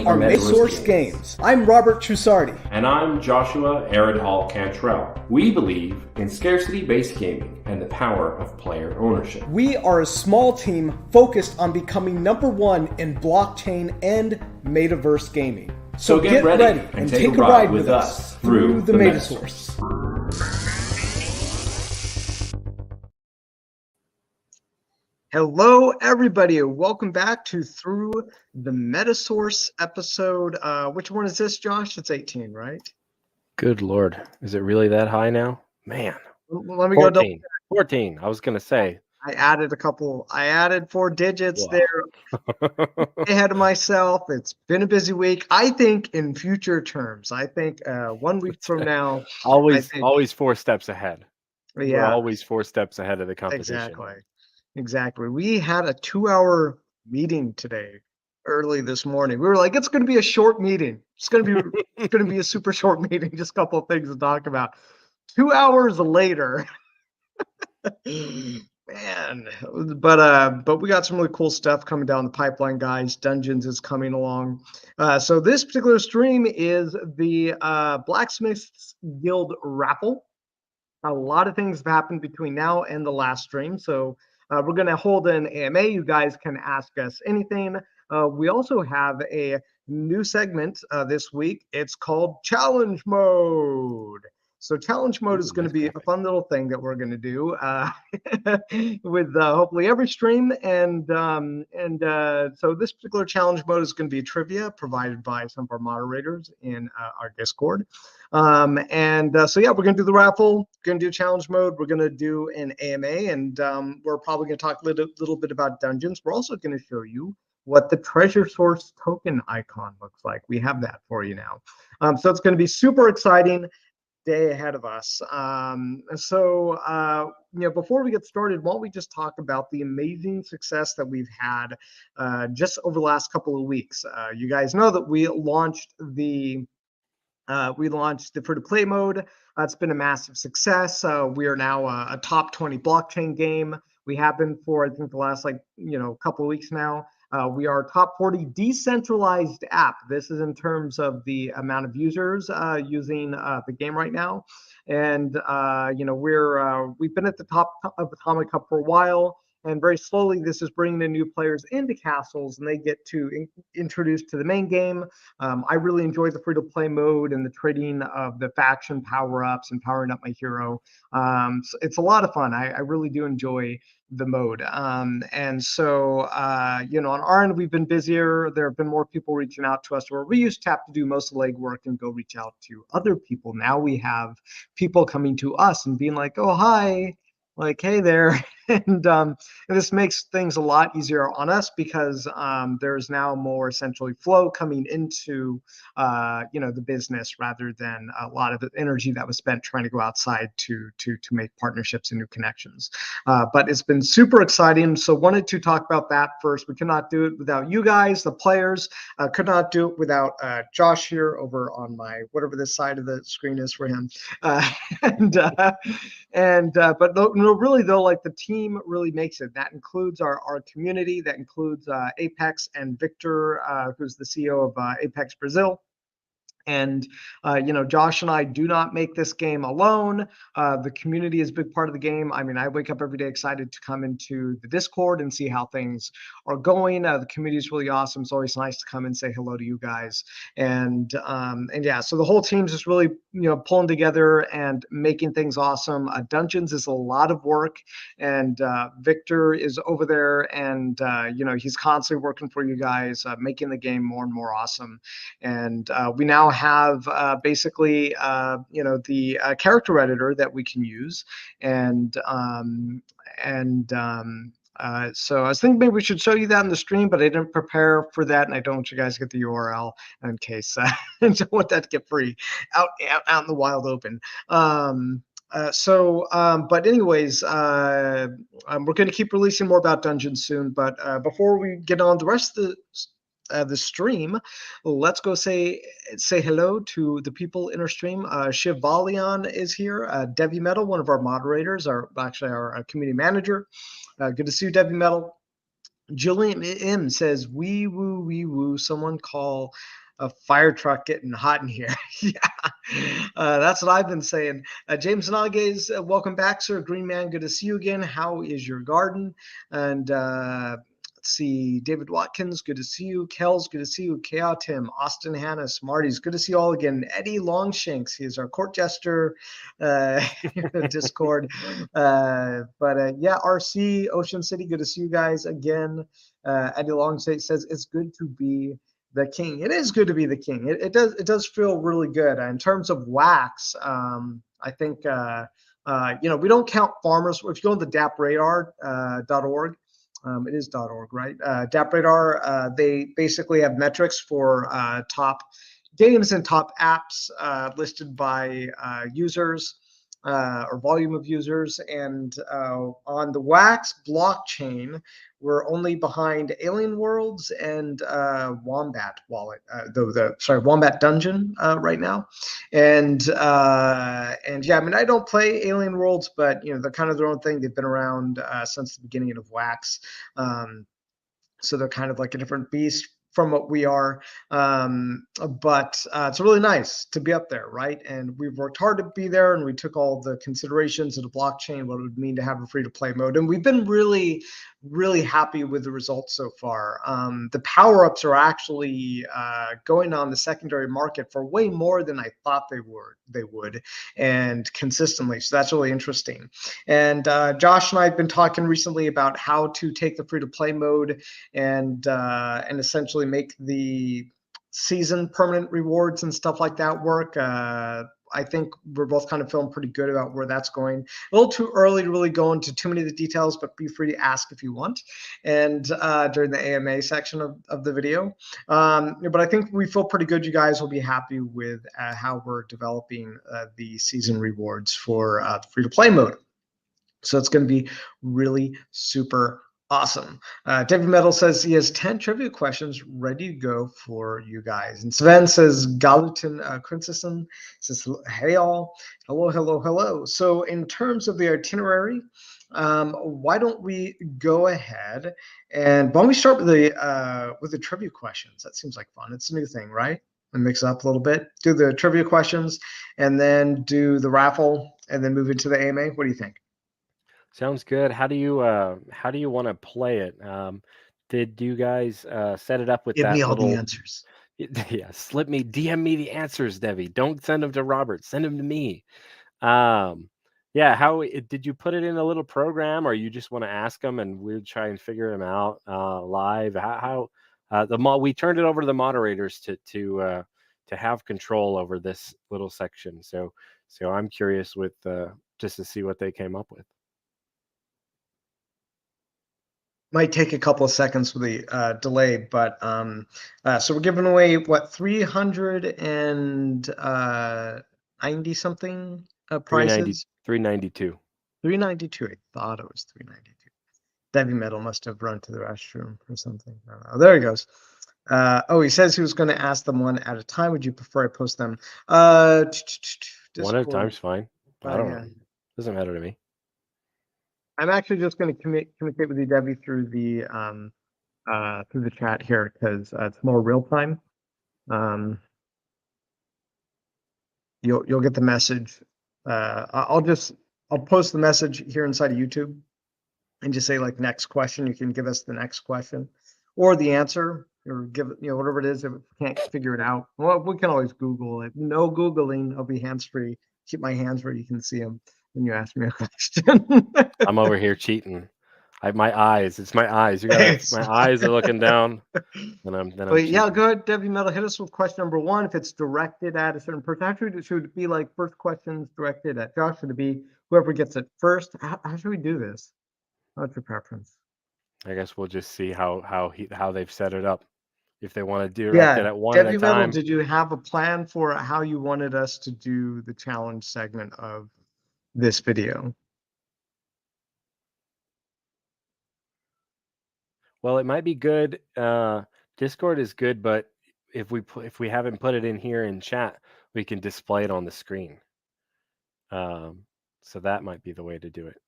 are Metasource Games. I'm Robert Trusardi. And I'm Joshua Aridhall Cantrell. We believe in scarcity-based gaming and the power of player ownership. We are a small team focused on becoming #1 in blockchain and metaverse gaming. So get ready and take a ride with us through the Metasource. Hello, everybody. Welcome back to Through the Metasource episode. Which one is this, Josh? It's 18, right? Good Lord. Is it really that high now? Man. Let me 14. go double. 14. I was going to say. I added 4 digits there ahead of myself. It's been a busy week. I think in future terms, 1 week from now. Always 4 steps ahead. Yeah. We're always 4 steps ahead of the competition. Exactly. We had a 2-hour meeting today, early this morning. We were like, it's going to be a short meeting. It's going to be a super short meeting. Just a couple of things to talk about. 2 hours later, man. But we got some really cool stuff coming down the pipeline, guys. Dungeons is coming along. So this particular stream is the Blacksmith Guild Raffle. A lot of things have happened between now and the last stream. So we're going to hold an AMA. You guys can ask us anything. We also have a new segment this week. It's called Challenge Mode. So Challenge Mode is going to be a fun little thing that we're going to do with hopefully every stream. And so this particular Challenge Mode is going to be trivia provided by some of our moderators in our Discord. So yeah, we're going to do the raffle, going to do Challenge Mode. We're going to do an AMA, and we're probably going to talk a little bit about dungeons. We're also going to show you what the treasure source token icon looks like. We have that for you now. So it's going to be super exciting day ahead of us. Before we get started, why don't we just talk about the amazing success that we've had just over the last couple of weeks. You guys know that we launched the free-to-play mode. It's been a massive success. We are now a top 20 blockchain game. We have been for, I think, the last couple of weeks now. We are top 40 decentralized app. This is in terms of the amount of users using the game right now. And we've been at the top of Atomic Hub for a while. And very slowly, this is bringing in new players into castles, and they get to introduce to the main game. I really enjoy the free-to-play mode and the trading of the faction power-ups and powering up my hero. So it's a lot of fun. I really do enjoy the mode. On our end, we've been busier. There have been more people reaching out to us, where we used to have to do most of the legwork and go reach out to other people. Now we have people coming to us and being like, oh, hi. Like, hey there. And this makes things a lot easier on us because there's now more essentially flow coming into the business, rather than a lot of the energy that was spent trying to go outside to make partnerships and new connections. But it's been super exciting. So wanted to talk about that first. We could not do it without you guys, the players. Could not do it without Josh here over on my whatever this side of the screen is for him. But no, really though, like the team really makes it. That includes our community. That includes Apex and Victor, who's the CEO of Apex Brazil. And, Josh and I do not make this game alone. The community is a big part of the game. I mean, I wake up every day excited to come into the Discord and see how things are going. The community is really awesome. It's always nice to come and say hello to you guys. And yeah, so the whole team's just really, pulling together and making things awesome. Dungeons is a lot of work, and Victor is over there, and, he's constantly working for you guys, making the game more and more awesome. And we now have basically the character editor that we can use, so I was thinking maybe we should show you that in the stream, but I didn't prepare for that, and I don't want you guys to get the URL in case I don't want that to get free out in the wild open. But anyways, we're going to keep releasing more about Dungeons soon. But before we get on the rest of the stream, let's go say hello to the people in our stream. Shiv Valian is here. Devi Metal, one of our moderators, our community manager. Good to see you, Devi Metal. Julian M says, wee woo, wee woo. Someone call a fire truck getting hot in here. Yeah, that's what I've been saying. James Nages, welcome back, sir. Green Man, good to see you again. How is your garden? And let's see, David Watkins, good to see you. Kells, good to see you. K.A. Tim, Austin Hannes, Marty's, good to see you all again. Eddie Longshanks, he is our court jester Discord. Yeah, RC, Ocean City, good to see you guys again. Eddie Longshanks says it's good to be the king. It is good to be the king. It does feel really good. In terms of wax, I think we don't count farmers. If you go to the dapradar.org, it is .org, right? DAppRadar, they basically have metrics for top games and top apps listed by users or volume of users. And on the Wax blockchain, we're only behind Alien Worlds and Wombat Wallet, Wombat Dungeon right now. And yeah, I mean, I don't play Alien Worlds, but they're kind of their own thing. They've been around since the beginning of Wax. So they're kind of like a different beast from what we are. But it's really nice to be up there, right? And we've worked hard to be there, and we took all the considerations of the blockchain, what it would mean to have a free-to-play mode. And we've been really, really happy with the results so far. The power-ups are actually going on the secondary market for way more than I thought they would, and consistently. So that's really interesting. And Josh and I have been talking recently about how to take the free-to-play mode and essentially make the season permanent rewards and stuff like that work. I think we're both kind of feeling pretty good about where that's going. A little too early to really go into too many of the details, but be free to ask if you want. And during the AMA section of the video. But I think we feel pretty good. You guys will be happy with how we're developing the season rewards for the free-to-play mode. So it's going to be really super awesome. David Metal says he has 10 trivia questions ready to go for you guys. And Sven says, Galutin Krinsson says, hey all, hello. So in terms of the itinerary, why don't we go ahead and why don't we start with the trivia questions? That seems like fun. It's a new thing, right? And mix it up a little bit. Do the trivia questions and then do the raffle and then move into the AMA. What do you think? Sounds good. How do you want to play it? Did you guys set it up with Give that me all little the answers. Yeah, DM me the answers, Debbie. Don't send them to Robert. Send them to me. Yeah, how did you put it in a little program, or you just want to ask them and we'll try and figure them out live? How we turned it over to the moderators to have control over this little section. So I'm curious with just to see what they came up with. Might take a couple of seconds with the delay, but so we're giving away what 390 something prizes. 392. 392. I thought it was 392. Debbie Metal must have run to the restroom or something. I don't know. There he goes. He says he was going to ask them one at a time. Would you prefer I post them? One at a time's fine. I don't know. Doesn't matter to me. I'm actually just going to communicate with you, Debbie, through the chat here because it's more real time. You'll get the message. I'll post the message here inside of YouTube, and just say like next question. You can give us the next question or the answer, or give whatever it is. If we can't figure it out, well, we can always Google it. No Googling. I'll be hands free. Keep my hands where you can see them when you ask me a question. I'm over here cheating. My eyes. It's my eyes. My eyes are looking down. I'm yeah, go ahead, Debbie Metal. Hit us with question number one. If it's directed at a certain person, actually, should it be like first questions directed at Josh? Should it be whoever gets it first? How should we do this? What's your preference? I guess we'll just see how they've set it up. If they want to direct it at one Debbie at a time. Metal, did you have a plan for how you wanted us to do the challenge segment of this video? Well, it might be good. Discord is good, but if we haven't put it in here in chat, we can display it on the screen. So that might be the way to do it.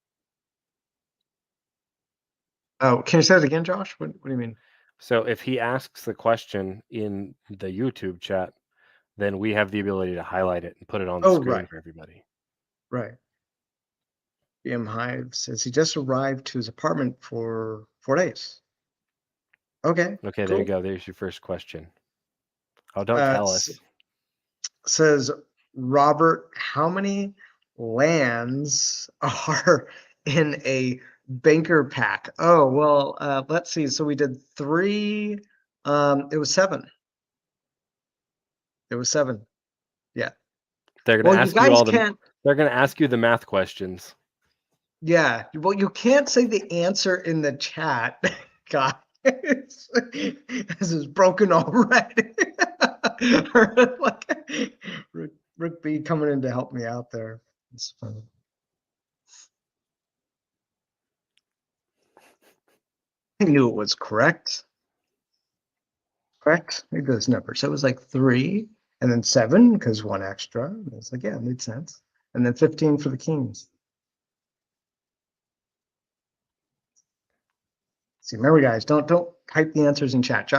Oh, can you say it again, Josh? What do you mean? So if he asks the question in the YouTube chat, then we have the ability to highlight it and put it on the Oh, screen right. for everybody. Right. BM Hive says he just arrived to his apartment for 4 days. Okay. Okay, there you Cool. go. There's your first question. Oh, don't tell us. Says Robert, how many lands are in a banker pack? Oh, well, let's see. So we did 3. It was 7. It was 7. Yeah. They're Well, gonna you ask you guys all the. can't. They're gonna ask you the math questions. Yeah. Well, you can't say the answer in the chat, guys. This is broken already. Like, Rick B coming in to help me out there. It's funny. I knew it was correct. Correct? Maybe those numbers. So it was like 3 and then 7 because 1 extra. It's like, yeah, it made sense. And then 15 for the Kings. See, remember, guys, don't type the answers in chat.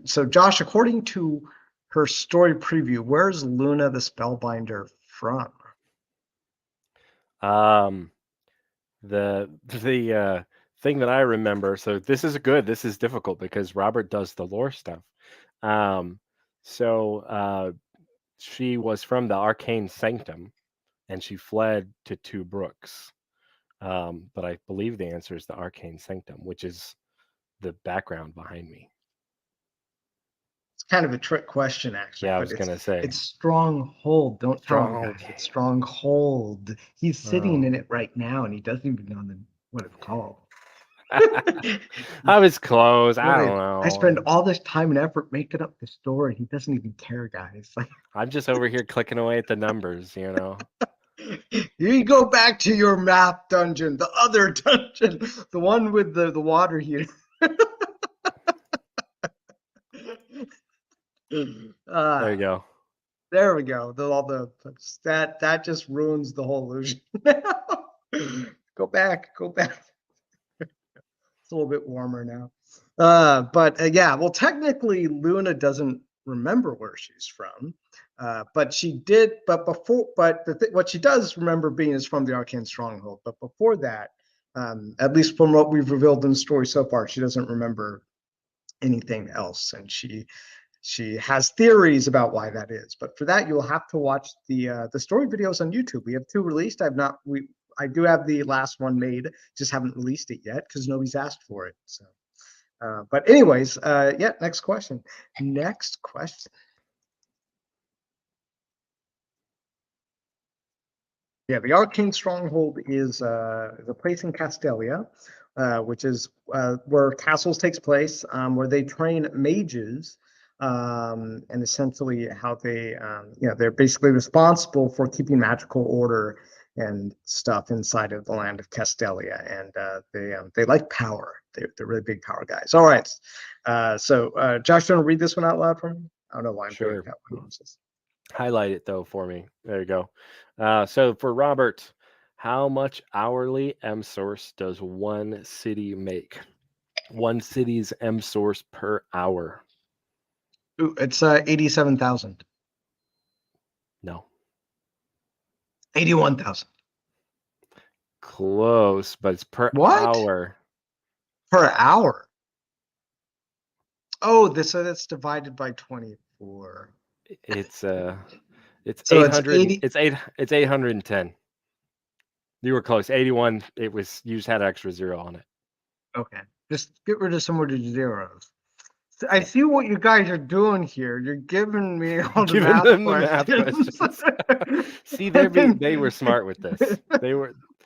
So, Josh, according to her story preview, where's Luna the Spellbinder from? The thing that I remember. So this is good. This is difficult because Robert does the lore stuff. She was from the Arcane Sanctum, and she fled to Two Brooks. But I believe the answer is the Arcane Sanctum, which is the background behind me. It's kind of a trick question, actually. Yeah, I but was gonna say it's Stronghold. Don't tell him, Stronghold. guys. It's Stronghold. He's sitting in it right now, and he doesn't even know what it's called. I was close. I Really, don't know. I spend all this time and effort making up the story. He doesn't even care, guys. Like, I'm just over here clicking away at the numbers, you know. you go back to your map dungeon, the other dungeon, the one with the water heater. There you go. There we go. That just ruins the whole illusion. Go back. It's a little bit warmer now. But yeah, well, technically, Luna doesn't remember where she's from, but she did. But before, what she does remember being is from the Arcane Stronghold. But before that, at least from what we've revealed in the story so far, she doesn't remember anything else, and she has theories about why that is. But for that, you'll have to watch the story videos on YouTube. We have 2 released. I do have the last one made, just haven't released it yet because nobody's asked for it. So, but anyways, yeah. Next question. Yeah, the Arcane Stronghold is a place in Castelia, which is where Castles takes place, where they train mages, and essentially how they, they're basically responsible for keeping magical order and stuff inside of the land of Castelia, and they like power. They're really big power guys. All right, so Josh, do you want to read this one out loud for me? I don't know why I'm doing Sure. that one. Highlight it though for me. There you go. So for Robert, how much hourly M source does one city make? One city's M source per hour. Ooh, it's 87,000. No. 81,000. Close, but it's per What? hour. Per hour. Oh, so that's divided by 24. It's So 800. it's 80. It's 810. You were close. 81. You just had an extra zero on it. Okay. Just get rid of some of the zeros. I see what you guys are doing here. You're giving me all the Giving math them the questions. math questions. See, they were smart with this.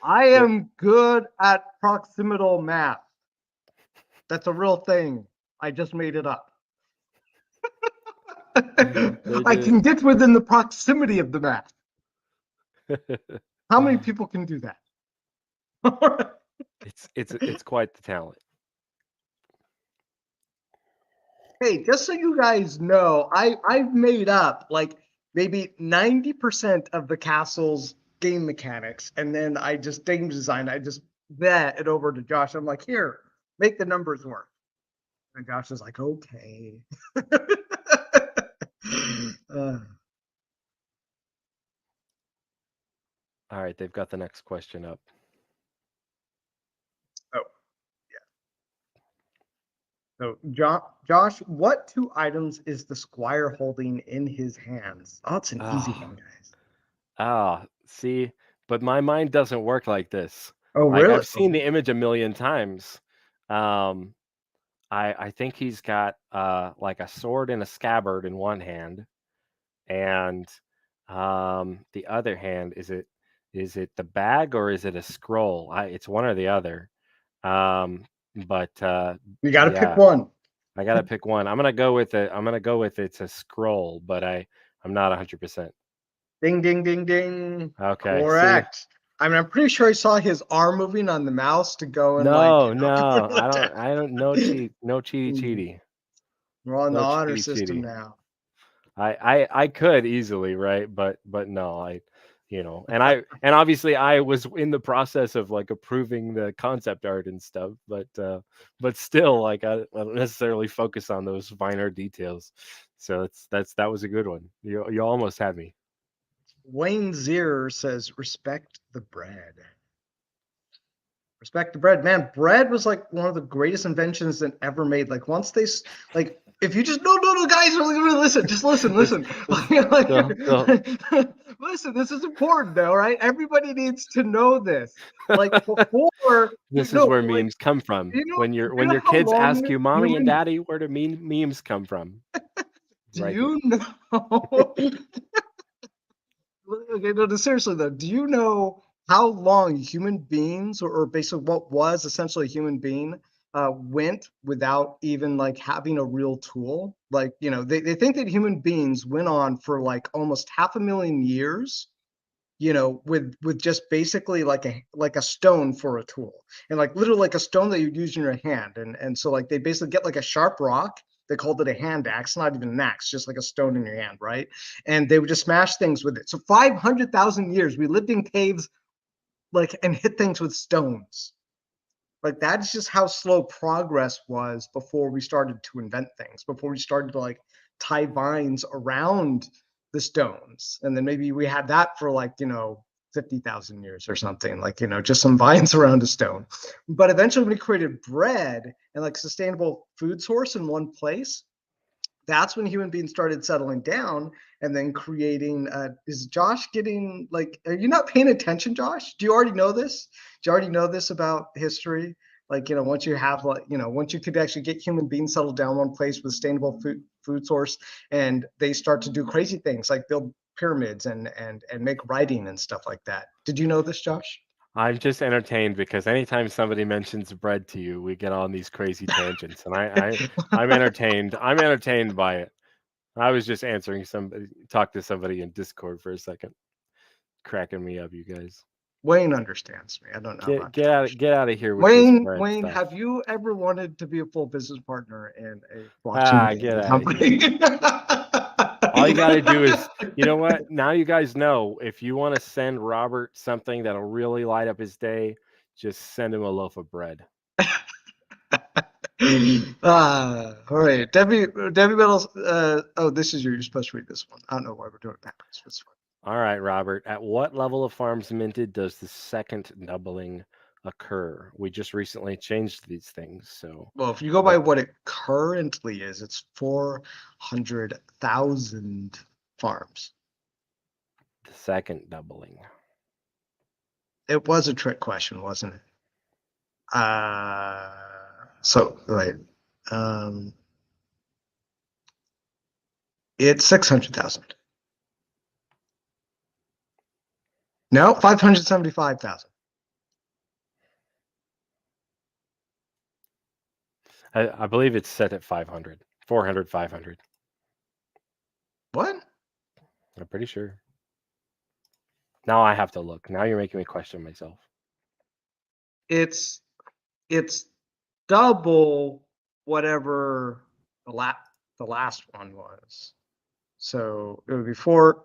I am good at proximal math. That's a real thing. I just made it up. I can get within the proximity of the math. How many people can do that? It's quite the talent. Hey, just so you guys know, I've made up like maybe 90% of the castle's game mechanics, and then I just game design. I just bet it over to Josh. I'm like, here, Make the numbers work. And Josh is like, okay. All right, they've got the next question up. Oh, yeah. So, Josh, what 2 items is the squire holding in his hands? Oh, it's an easy one, guys. See, but my mind doesn't work like this. Oh, Like really? I've seen the image a million times. I think he's got like a sword and a scabbard in one hand, and the other hand, is it the bag or is it a scroll? It's one or the other. But You got to yeah, pick one. I gotta pick one. I'm gonna go with it. I'm gonna go with it's a scroll, but I'm not 100%. Ding, ding, ding, ding. Okay, Correct. I mean, I'm pretty sure I saw his arm moving on the mouse to go and No, like, I don't. No cheaty. We're on the No honor cheaty system cheaty. now. I could easily, right? But no, and obviously I was in the process of like approving the concept art and stuff, but still, like I don't necessarily focus on those finer details. So that was a good one. You almost had me. Wayne Zier says, respect the bread. Respect the bread, man. Bread was like one of the greatest inventions that ever made. Like once they, like, if you just no, guys, really listen. Just listen. Listen. Listen. This is important, though, right? Everybody needs to know this. Like before, This is where memes come from. When your kids ask you, "Mommy and Daddy, where do memes come from?" Do you know? Okay, no, seriously though, do you know how long human beings, or basically what was essentially a human being, went without even like having a real tool? Like, they think that human beings went on for like almost 500,000 years, with just basically like a stone for a tool, and like literally like a stone that you'd use in your hand, and so like they basically get like a sharp rock. They called it a hand axe, not even an axe, just like a stone in your hand, right? And they would just smash things with it. So 500,000 years we lived in caves, like, and hit things with stones. Like that's just how slow progress was before we started to invent things, before we started to like tie vines around the stones. And then maybe we had that for like 50,000 years or something, like just some vines around a stone. But eventually when we created bread and like sustainable food source in one place, that's when human beings started settling down and then creating. Is Josh getting like, are you not paying attention, Josh? Do you already know this? Do you already know this about history? Like, once you have like, once you could actually get human beings settled down one place with sustainable food source, and they start to do crazy things like build pyramids and make writing and stuff like that. Did you know this, Josh? I'm just entertained because anytime somebody mentions bread to you, we get on these crazy tangents, and I'm entertained. I'm entertained by it. I was just talk to somebody in Discord for a second, cracking me up, you guys. Wayne understands me. I don't know. Get out of here with Wayne. this Wayne, stuff. have you ever wanted to be a full business partner in a blockchain company? All you got to do is, you know what? Now you guys know, if you want to send Robert something that'll really light up his day, just send him a loaf of bread. All right, Debbie Metals. This is you're supposed to read this one. I don't know why we're doing it backwards. It's fine. All right, Robert. At what level of farms minted does the second doubling occur? We just recently changed these things, so. Well, if you go by what it currently is, it's 400,000 farms. The second doubling. It was a trick question, wasn't it? So right. It's 600,000. No, 575,000. I believe it's set at 500. 400, 500. What? I'm pretty sure. Now I have to look. Now you're making me question myself. It's double whatever the last one was. So it would be four.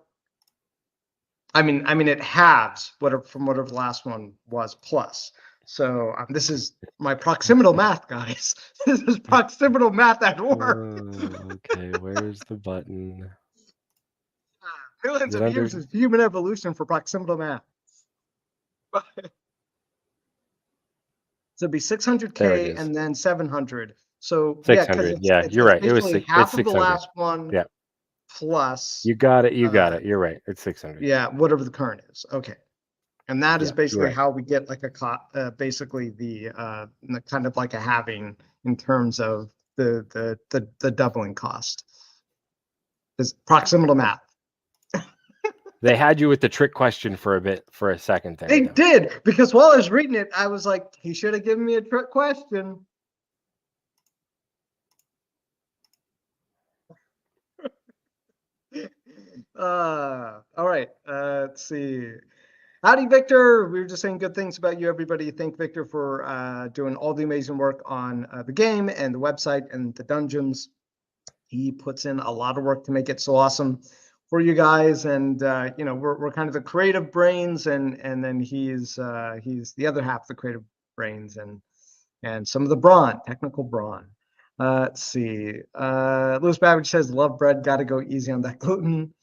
I mean, it halves whatever the last one was plus. So this is my proximal math, guys. This is proximal math at work. Okay, where's the button? Millions Is it of under? years of human evolution for proximal math. So it'd be There it 600K is. and then 700. So yeah, because 600. Yeah, you're right. It was basically it's half of the 600. last one Yeah, plus you got it. You got it. You're right. It's 600. yeah, whatever the current is. Okay. And that is Yeah, you're basically right. how we get like basically the kind of like a halving in terms of the doubling cost. Is proximal math. They had you with the trick question for a second there. They though. did, because while I was reading it, I was like, he should have given me a trick question. All right. Let's see. Howdy, Victor. We were just saying good things about you, everybody. Thank Victor for doing all the amazing work on the game and the website and the dungeons. He puts in a lot of work to make it so awesome for you guys. And you know, we're kind of the creative brains, and then he's the other half of the creative brains and some of the brawn, technical brawn. Let's see. Louis Babbage says, "Love bread. Got to go easy on that gluten."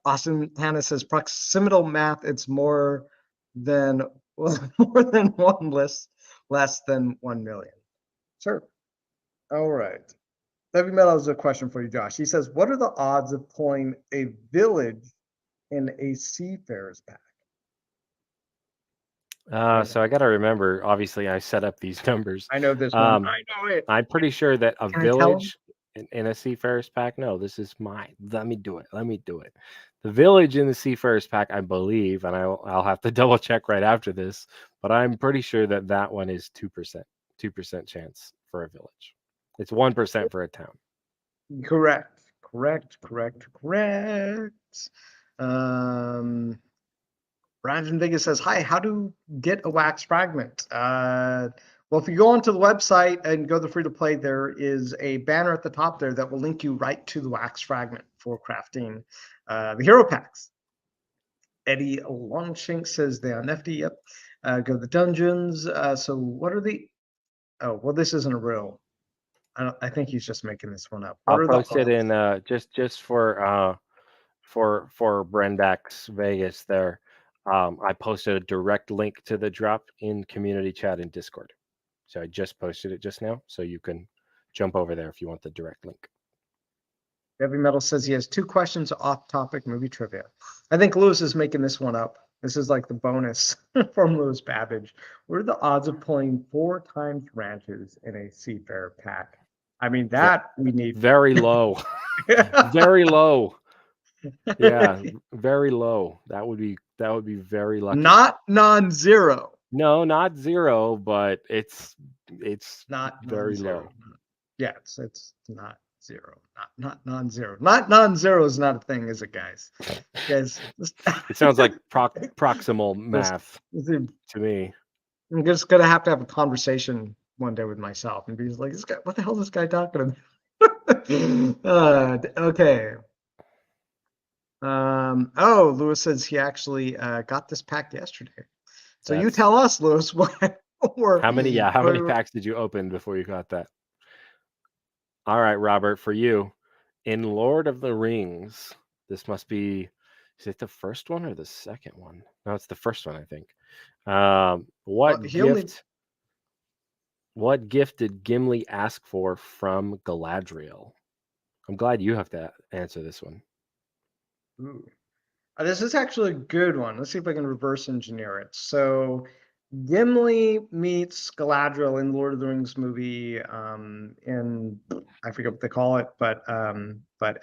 Austin Hannah says, "Proximal math. It's more than more than one less than 1 million." Sure. All right. Heavy Metal has a question for you, Josh. He says, "What are the odds of pulling a village in a Seafarers pack?" So I got to remember. Obviously, I set up these numbers. I know this one. I know it. I'm pretty sure that a Can I tell him? village in a Seafarers pack. No, this is mine. Let me do it. The village in the Seafarers pack, I believe, and I'll have to double check right after this, but I'm pretty sure that one is 2%. 2% chance for a village. It's 1% for a town. Correct. Brandon Vegas says, "Hi, how to get a wax fragment?" Well, if you go onto the website and go to free to play, there is a banner at the top there that will link you right to the wax fragment for crafting the hero packs. Eddie Longshink says they on FD. Yep. Go to the dungeons. So what are the? Oh, well, this isn't a real. I think he's just making this one up. What I'll are post the it in just for Brendax Vegas there. I posted a direct link to the drop in community chat in Discord. So I just posted it just now, so you can jump over there if you want the direct link. Heavy Metal says he has 2 questions off topic movie trivia. I think Lewis is making this one up. This is like the bonus from Lewis Babbage. What are the odds of pulling 4 times ranches in a Seafarer pack? I mean, that we need. Very low. Very low. Yeah, very low. That would be very lucky. Not non-zero. No, not 0, but it's not very non-zero. low. Yeah, it's not 0. Not non-zero. Not non-zero is not a thing, is it, guys? Guys, it sounds like proximal math to me. I'm just gonna have to have a conversation one day with myself and be like, "This guy, what the hell is this guy talking about?" Okay. Oh, Lewis says he actually got this pack yesterday. So you tell us, Lewis, what? How many packs did you open before you got that? All right, Robert, for you, in Lord of the Rings, this must be. Is it the first one or the second one? No, it's the first one, I think. What gift did Gimli ask for from Galadriel? I'm glad you have to answer this one. Ooh. This is actually a good one. Let's see if I can reverse engineer it. So Gimli meets Galadriel in the Lord of the Rings movie, in I forget what they call it, but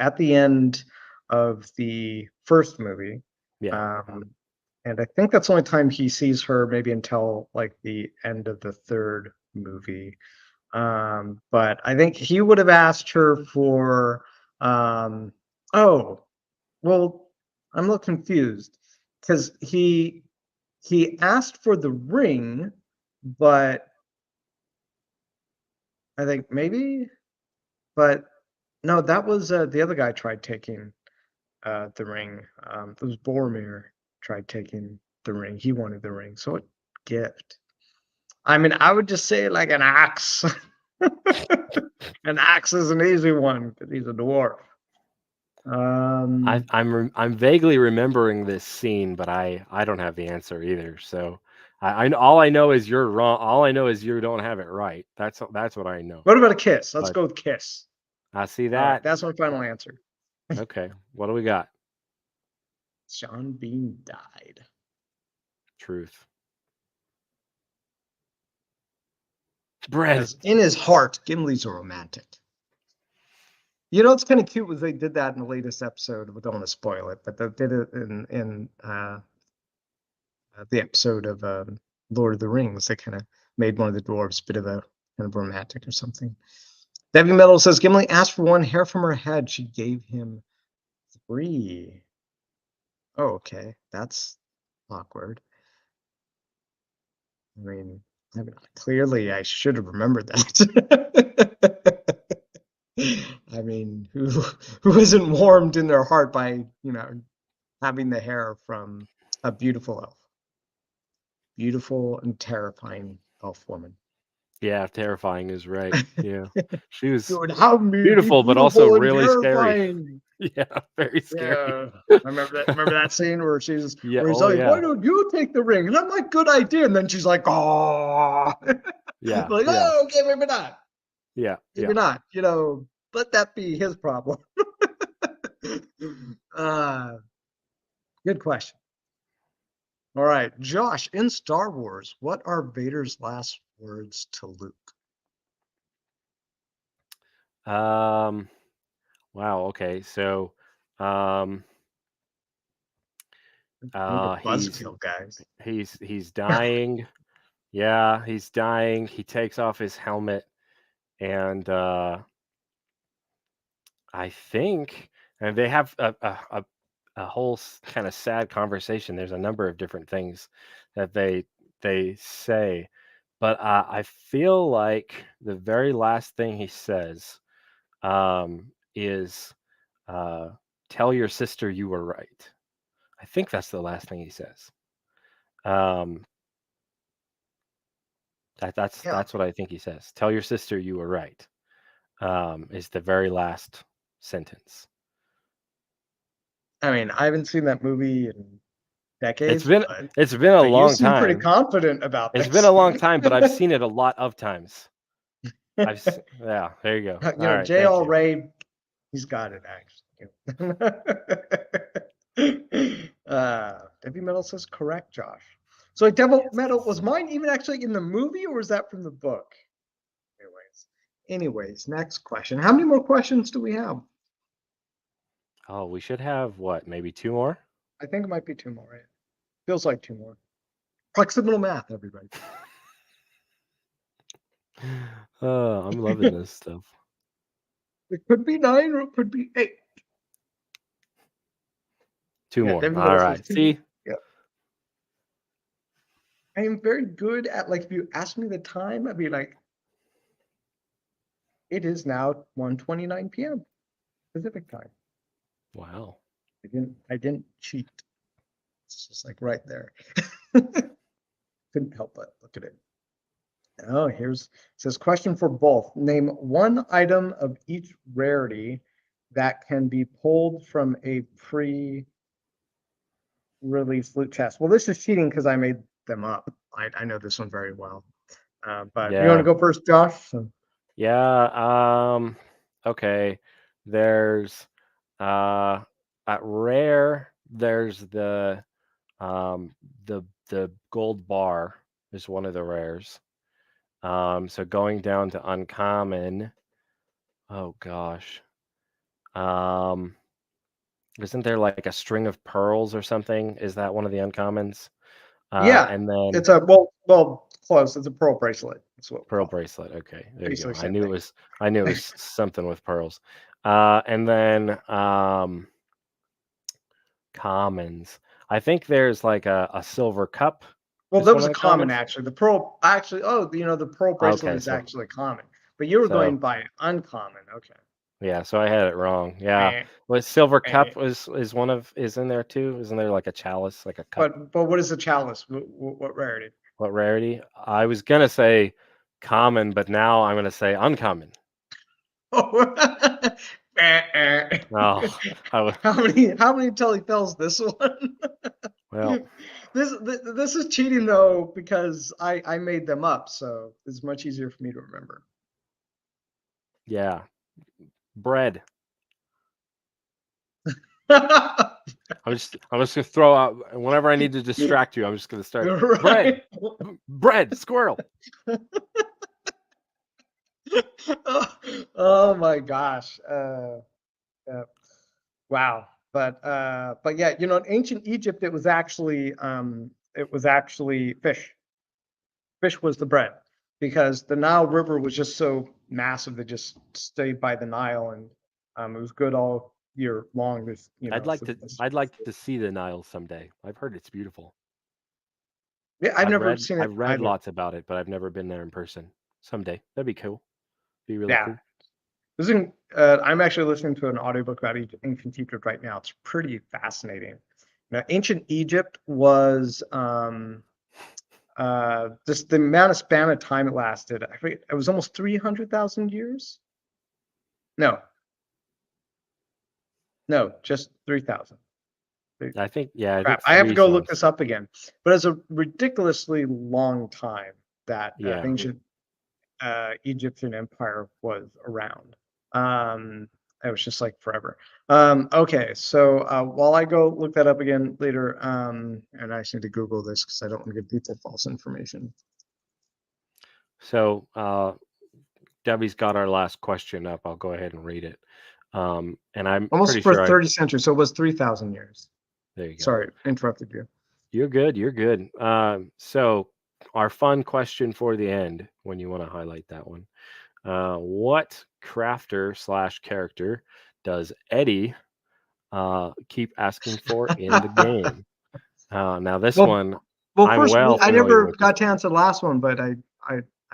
at the end of the first movie, and I think that's the only time he sees her, maybe until like the end of the third movie. But I think he would have asked her for, oh, well, I'm a little confused because he asked for the ring, but I think maybe, but no, that was the other guy tried taking the ring. It was Boromir tried taking the ring. He wanted the ring. So what gift? I mean, I would just say like an axe. An axe is an easy one because he's a dwarf. I'm vaguely remembering this scene, but I don't have the answer either. So all I know is you're wrong. All I know is you don't have it right. That's what I know. What about a kiss? Let's But- go with kiss. I see All right, that. that's my final answer. Okay, what do we got? Sean Bean died. Truth. Bread. Because in his heart, Gimli's a romantic. You know, it's kind of cute was they did that in the latest episode. We don't want to spoil it, but they did it in the episode of Lord of the Rings. They kind of made one of the dwarves a bit of a kind of romantic or something. Debbie Metal says Gimli asked for 1 hair from her head. She gave him 3. Oh, okay. That's awkward. I mean, clearly I should have remembered that. I mean, who isn't warmed in their heart by, having the hair from a beautiful elf? Beautiful and terrifying elf woman. Yeah, terrifying is right. Yeah, she was Dude, how beautiful, but also and really scary. terrifying. Yeah, very scary. Yeah. I remember that scene where she's Yeah, where he's oh, like, yeah. why don't you take the ring? And I'm like, good idea. And then she's like, oh, Yeah, like, yeah, oh, okay, maybe not. yeah, Maybe not. Let that be his problem. Good question. All right, Josh, in Star Wars, what are Vader's last words to Luke? Wow. Okay, so, Buzzkill, guys. he's dying. Yeah, he's dying. He takes off his helmet, and I think, and they have a whole kind of sad conversation. There's a number of different things that they say, but I feel like the very last thing he says is tell your sister you were right. I think that's the last thing he says. That's what I think he says. Tell your sister you were right. Is the very last sentence. I mean, I haven't seen that movie in decades. It's been a long you seem time. pretty confident about this. It's been a long time, but I've seen it a lot of times. Yeah, there you go. J.L. Ray, he's got it actually. Debbie Metal says correct, Josh. So Debbie Metal, was mine even actually in the movie, or was that from the book? Anyways, next question. How many more questions do we have? Oh, we should have what? Maybe 2 more? I think it might be 2 more. Right? Feels like 2 more. Proximal math, everybody. Oh, I'm loving this stuff. It could be 9 or it could be 8. 2 more. All right. See? Yeah. I am very good at, like, if you ask me the time, I'd be like, it is now 1:29 p.m. Pacific time. Wow. I didn't cheat. It's just like right there. Couldn't help but look at it. Oh, it says question for both. Name 1 item of each rarity that can be pulled from a pre-release loot chest. Well, this is cheating because I made them up. I know this one very well. But you want to go first, Josh? Yeah. Okay. There's at rare. There's the gold bar is one of the rares. So going down to uncommon. Oh gosh. Isn't there like a string of pearls or something? Is that one of the uncommons? Yeah. And then it's a well close. It's a pearl bracelet. Pearl bracelet. Okay, there you go. Basically I knew it was something with pearls. And then commons. I think there's like a silver cup. Well, that was a common actually. The pearl actually. Oh, the pearl bracelet is actually common. But you were going by uncommon. Okay. Yeah, so I had it wrong. Yeah. Was silver cup is one of is in there too? Isn't there like a chalice, like a cup? But what is the chalice? What rarity? What rarity? I was gonna say common, but now I'm gonna say uncommon. Oh, Oh, how many until he fails this one? well, This is cheating though because I made them up, so it's much easier for me to remember. yeah. Bread. I'm just gonna throw out whenever I need to distract you. I'm just gonna start bread, bread, squirrel. Oh my gosh! Wow. But yeah, you know, in ancient Egypt, it was actually fish. Fish was the bread because the Nile River was just so massive that just stayed by the Nile, and it was good all year long. There's, you know, I'd like to see the Nile someday. I've heard it's beautiful. Yeah, I've never seen it. I've read either. lots about it, but I've never been there in person. Someday. That'd be cool. Be really Yeah. cool. I'm actually listening to an audiobook about ancient Egypt right now. It's pretty fascinating. Now, ancient Egypt was just the amount of span of time it lasted. I forget, it was almost 300,000 years. No, just 3,000. I think, yeah, Crap, I have to go look this up again. But it's a ridiculously long time that ancient Egyptian empire was around. It was just like forever. Okay, so while I go look that up again later, and I just need to Google this because I don't want to give people false information. So Debbie's got our last question up. I'll go ahead and read it. And I'm almost pretty for sure 30 centuries, so it was 3,000 years. There you go. Sorry, interrupted you. You're good. You're good. So our fun question for the end, when you want to highlight that one, what crafter / character does Eddie keep asking for in the game? Now this one, I'm first, I familiar never with got to answer the last one, but I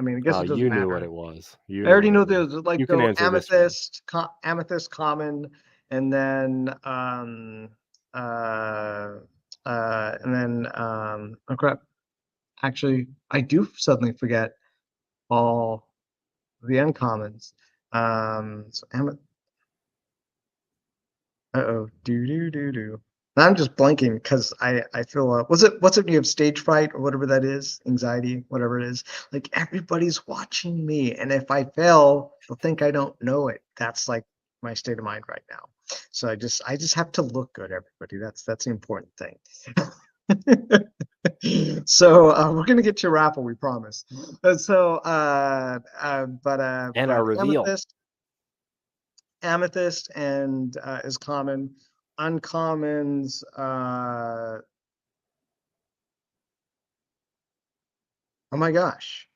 mean, I guess it doesn't you matter. knew what it was. I already know there's like the amethyst, amethyst common, and then oh crap. Actually, I do suddenly forget all the uncommons. So do. I'm just blanking because I feel what's it when you have stage fright or whatever that is, anxiety, whatever it is. Like everybody's watching me, and if I fail, they'll think I don't know it. That's like my state of mind right now. So I just have to look good, everybody. That's the important thing. So we're gonna get to Raffle, we promise. And our reveal. Amethyst and is common. Uncommons, oh my gosh,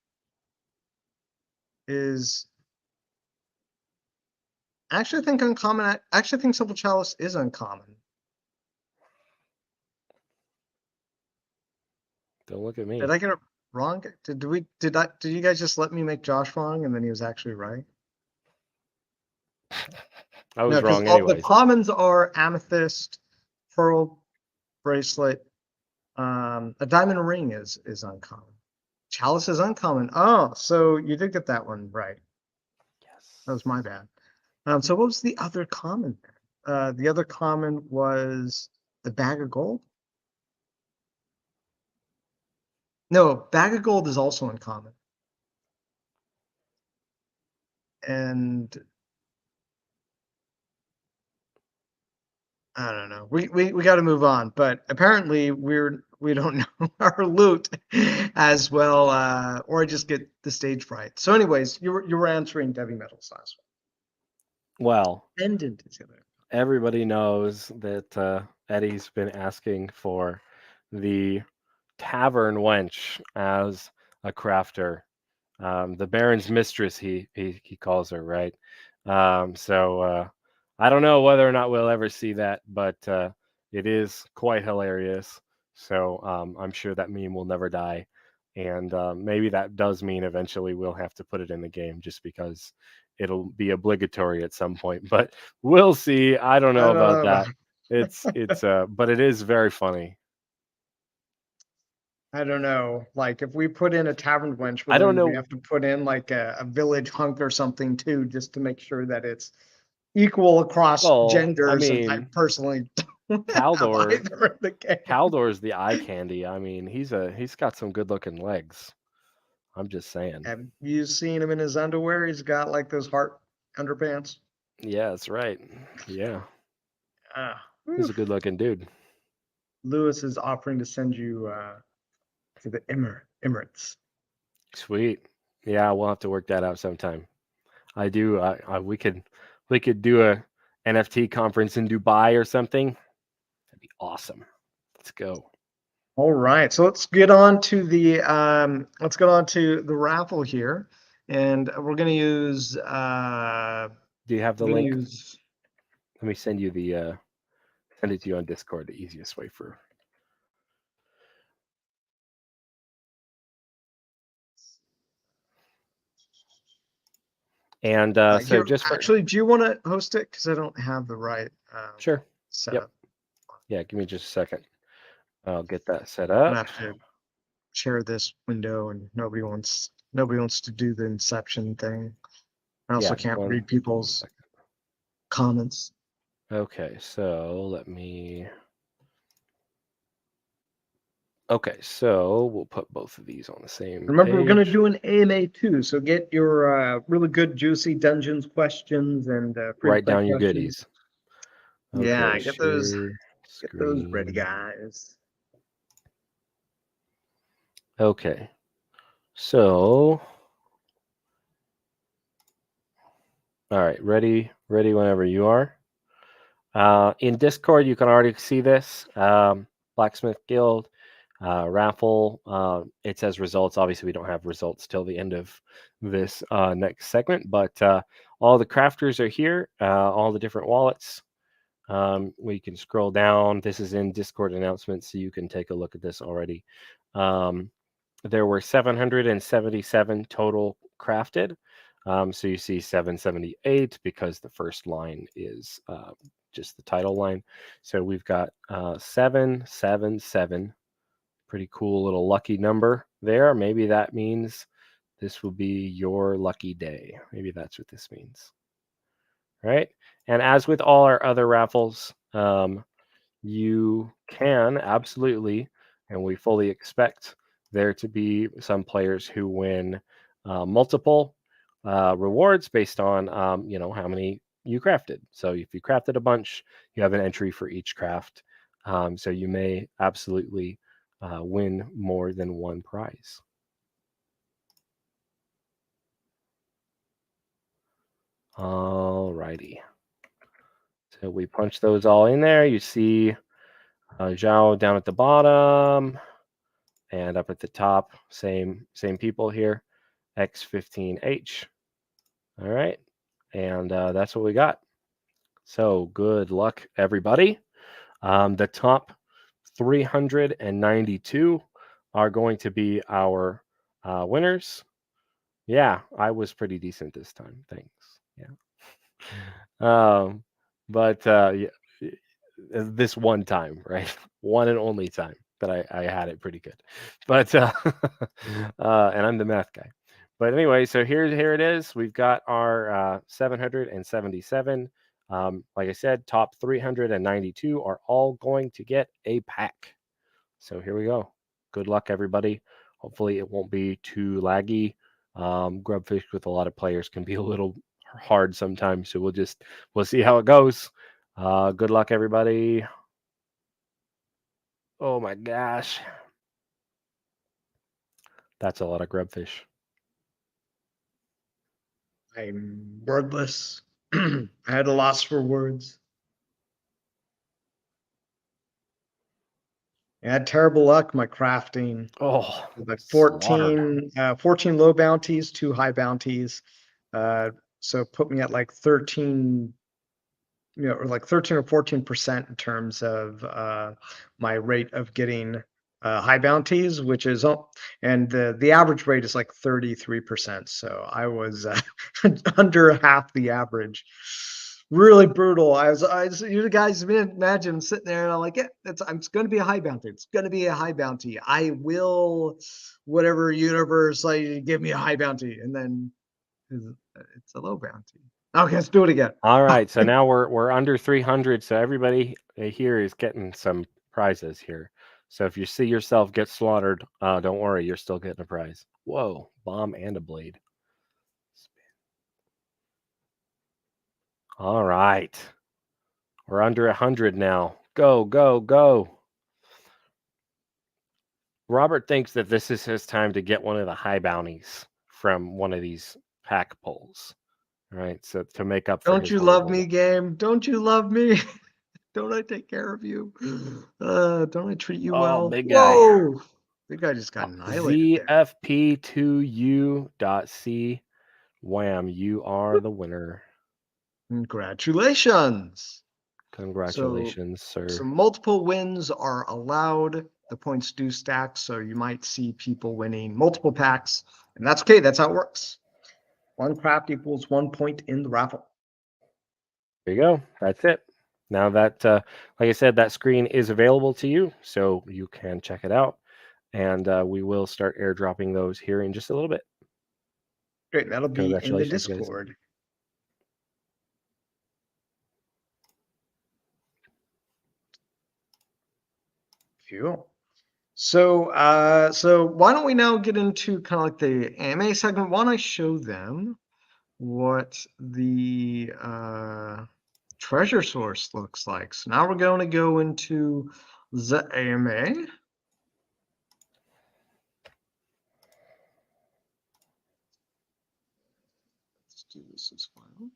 is actually I think uncommon. I actually think Simple Chalice is uncommon. Don't look at me. Did I get it wrong? Did you guys just let me make Josh wrong and then he was actually right? I was wrong anyway. The commons are amethyst, pearl bracelet, a diamond ring is uncommon. Chalice is uncommon. Oh, so you did get that one right. Yes. That was my bad. So what was the other common there? The other common was the bag of gold. No, bag of gold is also uncommon. And I don't know. We got to move on, but apparently we don't know our loot as well, or just get the stage fright. So, anyways, you were answering Debbie Metal's last one. Well, everybody knows that Eddie's been asking for the tavern wench as a crafter, the Baron's mistress. He calls her, right? So I don't know whether or not we'll ever see that, but it is quite hilarious. So I'm sure that meme will never die. And maybe that does mean eventually we'll have to put it in the game just because it'll be obligatory at some point, but we'll see. I don't know about that. It's but it is very funny. I don't know. Like if we put in a tavern wench, I don't then we know. have to put in like a village hunk or something too, just to make sure that it's equal across Well, I genders. And I mean, personally don't have Caldor, either in the game. Caldor's the eye candy. I mean, he's got some good looking legs. I'm just saying. Have you seen him in his underwear? He's got like those heart underpants. Yeah, that's right. Yeah, Ah, he's a good looking dude. Lewis is offering to send you to the Emirates. Sweet. Yeah, we'll have to work that out sometime. I do. We could do a NFT conference in Dubai or something. That'd be awesome. Let's go. All right, so let's get on to the raffle here, and we're gonna use Do you have the we're gonna link? use Let me send you the send it to you on Discord. The easiest way for. And so here, just for actually, do you want to host it? Because I don't have the right sure. setup. Yeah, give me just a second. I'll get that set I'm up. gonna have to share this window, and nobody wants to do the Inception thing. I also can't read people's comments. Okay, so let me. Okay, so we'll put both of these on the same. Remember, we're going to page. do an AMA too, so get your really good, juicy dungeons questions and Write down your goodies. Okay, yeah, get those ready, screen. guys. Okay, so all right, ready whenever you are. In Discord, you can already see this. Blacksmith Guild, Raffle. It says results. Obviously, we don't have results till the end of this next segment, but all the crafters are here, all the different wallets. We can scroll down. This is in Discord announcements, so you can take a look at this already. There were 777 total crafted. So you see 778 because the first line is just the title line. So we've got 777. Pretty cool little lucky number there. Maybe that means this will be your lucky day. Maybe that's what this means. Right? And as with all our other raffles, you can absolutely, and we fully expect there to be some players who win multiple rewards based on how many you crafted. So if you crafted a bunch, you have an entry for each craft. So you may absolutely win more than one prize. All righty. So we punch those all in there. You see Zhao down at the bottom. And up at the top, same people here, X15H. All right, and that's what we got. So good luck, everybody. The top 392 are going to be our winners. Yeah, I was pretty decent this time. Thanks. Yeah. But this one time, right? One and only time that I had it pretty good. But and I'm the math guy. But anyway, so here it is. We've got our 777. Like I said, top 392 are all going to get a pack. So here we go. Good luck, everybody. Hopefully it won't be too laggy. Grubfish with a lot of players can be a little hard sometimes. So we'll see how it goes. Good luck, everybody. Oh my gosh. That's a lot of grubfish. I'm wordless. I had a loss for words. I had terrible luck. My crafting. Oh, like slaughtered. 14 low bounties, 2 high bounties. So put me at like 13, or like 13 or 14% in terms of my rate of getting high bounties, which is and the average rate is like 33%. So I was under half the average. Really brutal. You guys imagine sitting there and I'm like, yeah, it's going to be a high bounty. It's going to be a high bounty. I will, whatever universe, like give me a high bounty, and then it's a low bounty. Okay, let's do it again. All right, so now we're under 300. So everybody here is getting some prizes here. So if you see yourself get slaughtered, don't worry, you're still getting a prize. Whoa, bomb and a blade. All right, we're under 100 now. Go, go, go. Robert thinks that this is his time to get one of the high bounties from one of these pack pulls. All right, so to make up for Don't you love me, game? Don't you love me? Don't I take care of you? Don't I treat you well? Big guy. Whoa! Big guy just got annihilated. VFP2U.C. Wham! You are the winner. Congratulations. Congratulations, sir. So multiple wins are allowed. The points do stack, so you might see people winning multiple packs, and that's okay. That's how it works. 1 craft equals 1 point in the raffle. There you go. That's it. Now that, like I said, that screen is available to you, so you can check it out. And we will start airdropping those here in just a little bit. Great. That'll be in the Discord. Guys. Cool. So why don't we now get into kind of like the AMA segment? Why don't I show them what the treasure source looks like? So now we're going to go into the AMA. Let's do this as well.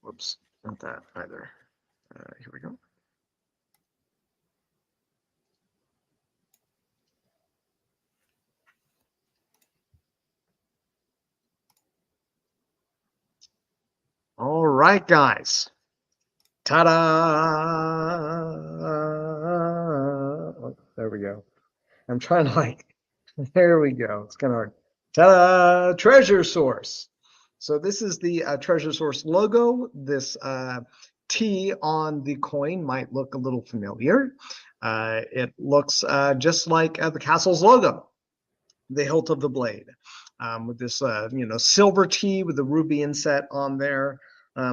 Whoops, not that either. Here we go. All right, guys. Ta-da! Oh, there we go. I'm trying to there we go. It's kind of hard. Ta-da! Treasure source. So this is the treasure source logo. This T on the coin might look a little familiar. It looks just like the castle's logo, the hilt of the blade, with this silver T with the ruby inset on there.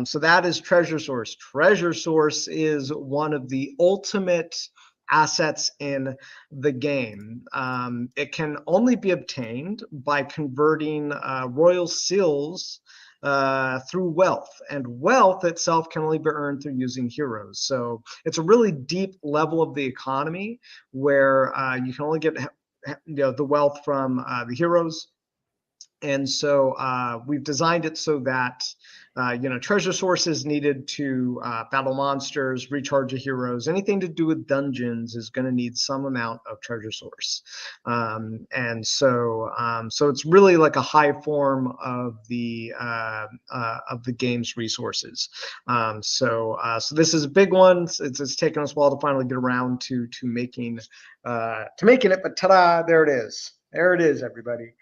So that is treasure source. Treasure source is one of the ultimate assets in the game. It can only be obtained by converting royal seals through wealth, and wealth itself can only be earned through using heroes. So it's a really deep level of the economy where you can only get the wealth from the heroes. And so we've designed it so that treasure sources needed to battle monsters, recharge your heroes, anything to do with dungeons is going to need some amount of treasure source. And so it's really like a high form of the game's resources. So this is a big one. It's taken us a while to finally get around to making it, but ta-da, there it is. There it is, everybody.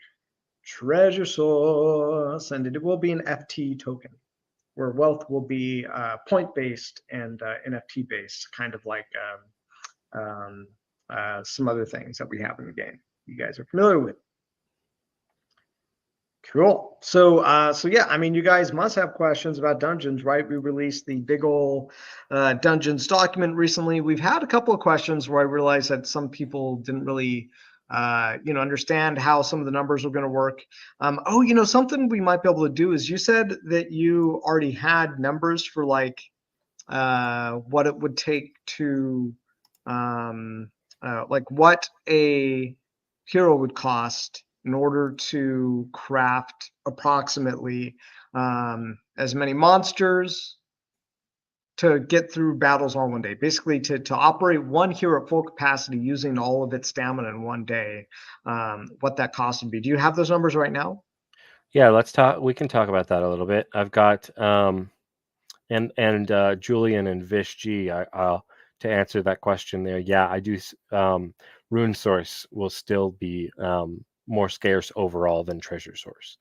Treasure source, and it will be an FT token, where wealth will be point based and NFT based, kind of like some other things that we have in the game you guys are familiar with. Cool. So yeah, I mean, you guys must have questions about dungeons, right? We released the big ol' dungeons document recently. We've had a couple of questions where I realized that some people didn't really understand how some of the numbers are going to work. Something we might be able to do is, you said that you already had numbers for like what it would take to like what a hero would cost in order to craft approximately as many monsters to get through battles all one day. Basically, to operate one hero at full capacity using all of its stamina in one day, what that cost would be. Do you have those numbers right now? Yeah, let's talk. We can talk about that a little bit. I've got and Julian and Vish G. To answer that question there. Yeah, I do. Rune Source will still be more scarce overall than Treasure Source.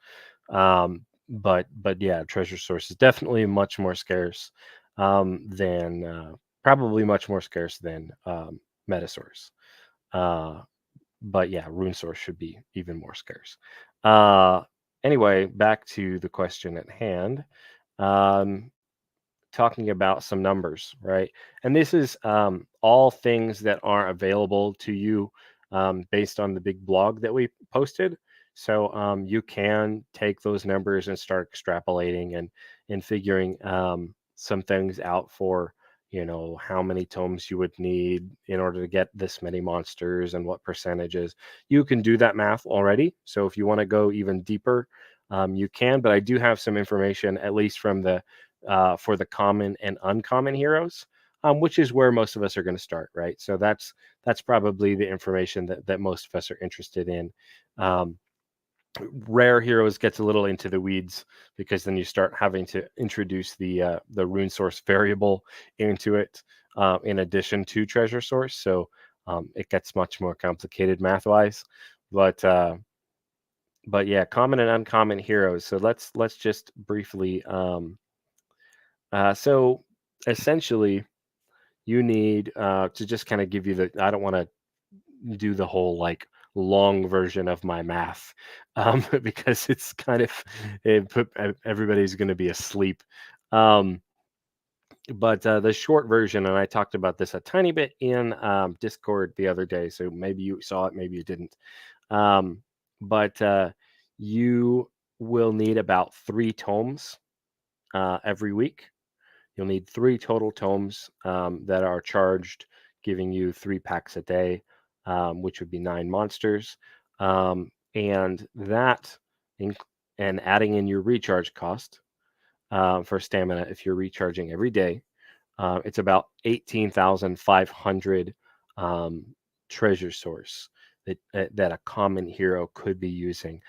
But yeah, Treasure Source is definitely much more scarce than probably much more scarce than Metasource. But yeah, Rune Source should be even more scarce. Anyway, back to the question at hand. Talking about some numbers, right? And this is all things that aren't available to you based on the big blog that we posted. So you can take those numbers and start extrapolating and figuring some things out for, how many tomes you would need in order to get this many monsters and what percentages. You can do that math already. So if you want to go even deeper, you can. But I do have some information, at least from the for the common and uncommon heroes, which is where most of us are going to start, right? So that's probably the information that most of us are interested in. Rare heroes gets a little into the weeds because then you start having to introduce the rune source variable into it in addition to treasure source. So it gets much more complicated math-wise. But yeah, common and uncommon heroes. So let's just briefly. So essentially, you need to just kind of give you the. I don't want to do the whole like long version of my math because it's kind of everybody's going to be asleep. But the short version, and I talked about this a tiny bit in Discord the other day, so maybe you saw it, maybe you didn't. But you will need about 3 tomes every week. You'll need 3 total tomes that are charged, giving you 3 packs a day, which would be 9 monsters. And that, and adding in your recharge cost for stamina, if you're recharging every day, it's about 18,500 treasure source that a common hero could be using.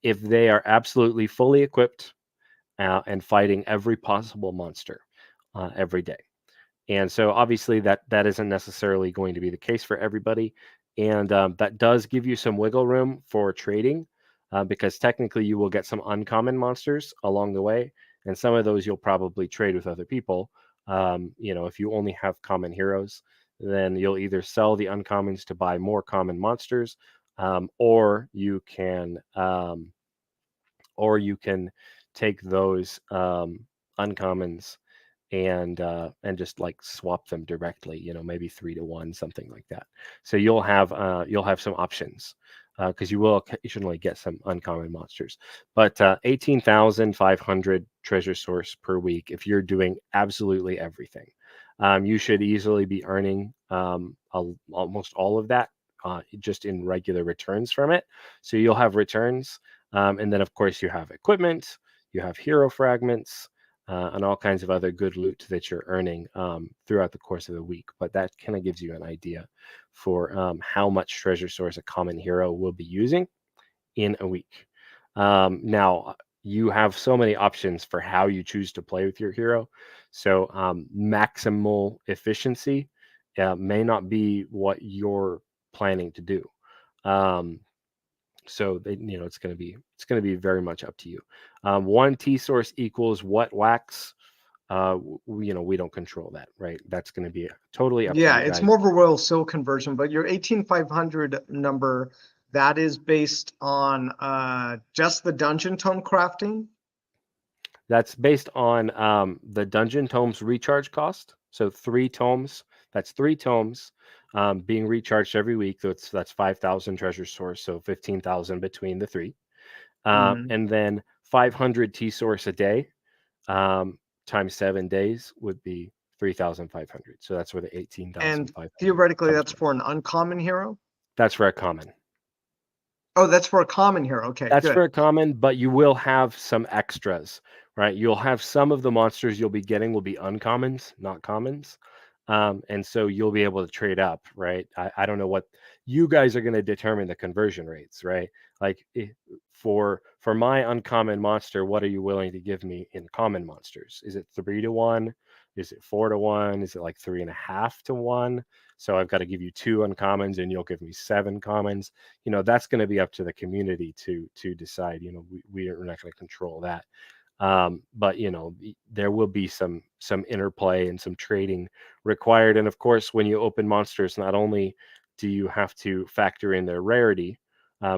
If they are absolutely fully equipped and fighting every possible monster every day. And so obviously that isn't necessarily going to be the case for everybody. And that does give you some wiggle room for trading because technically you will get some uncommon monsters along the way. And some of those you'll probably trade with other people. If you only have common heroes, then you'll either sell the uncommons to buy more common monsters, or you can take those uncommons and just like swap them directly, maybe 3 to 1, something like that. So you'll have some options because you will occasionally get some uncommon monsters. But 18,500 treasure source per week if you're doing absolutely everything. You should easily be earning almost all of that just in regular returns from it. So you'll have returns, and then of course you have equipment, you have hero fragments, and all kinds of other good loot that you're earning throughout the course of the week. But that kind of gives you an idea for how much treasure source a common hero will be using in a week. Now, you have so many options for how you choose to play with your hero. So maximal efficiency may not be what you're planning to do. So it's going to be very much up to you. 1 T source equals what wax? We don't control that, right? That's going to be totally up to you guys. It's more of a royal seal conversion, but your 18,500 number, that is based on just the dungeon tome crafting. That's based on the dungeon tomes recharge cost. So 3 tomes. That's 3 tomes being recharged every week. So that's 5,000 treasure source. So 15,000 between the 3. And then 500 T source a day times 7 days would be 3,500. So that's where the 18,500. And theoretically, that's for an uncommon hero? That's for a common. Oh, that's for a common hero. Okay, that's good. For a common, but you will have some extras, right? You'll have some of the monsters you'll be getting will be uncommons, not commons. And so you'll be able to trade up, right? I don't know what you guys are going to determine the conversion rates, right? Like for my uncommon monster, what are you willing to give me in common monsters? Is it 3-1? Is it 4-1? Is it like 3.5-1? So I've got to give you 2 uncommons and you'll give me 7 commons. That's going to be up to the community to decide. We're not going to control that. But there will be some interplay and some trading required. And of course, when you open monsters, not only do you have to factor in their rarity,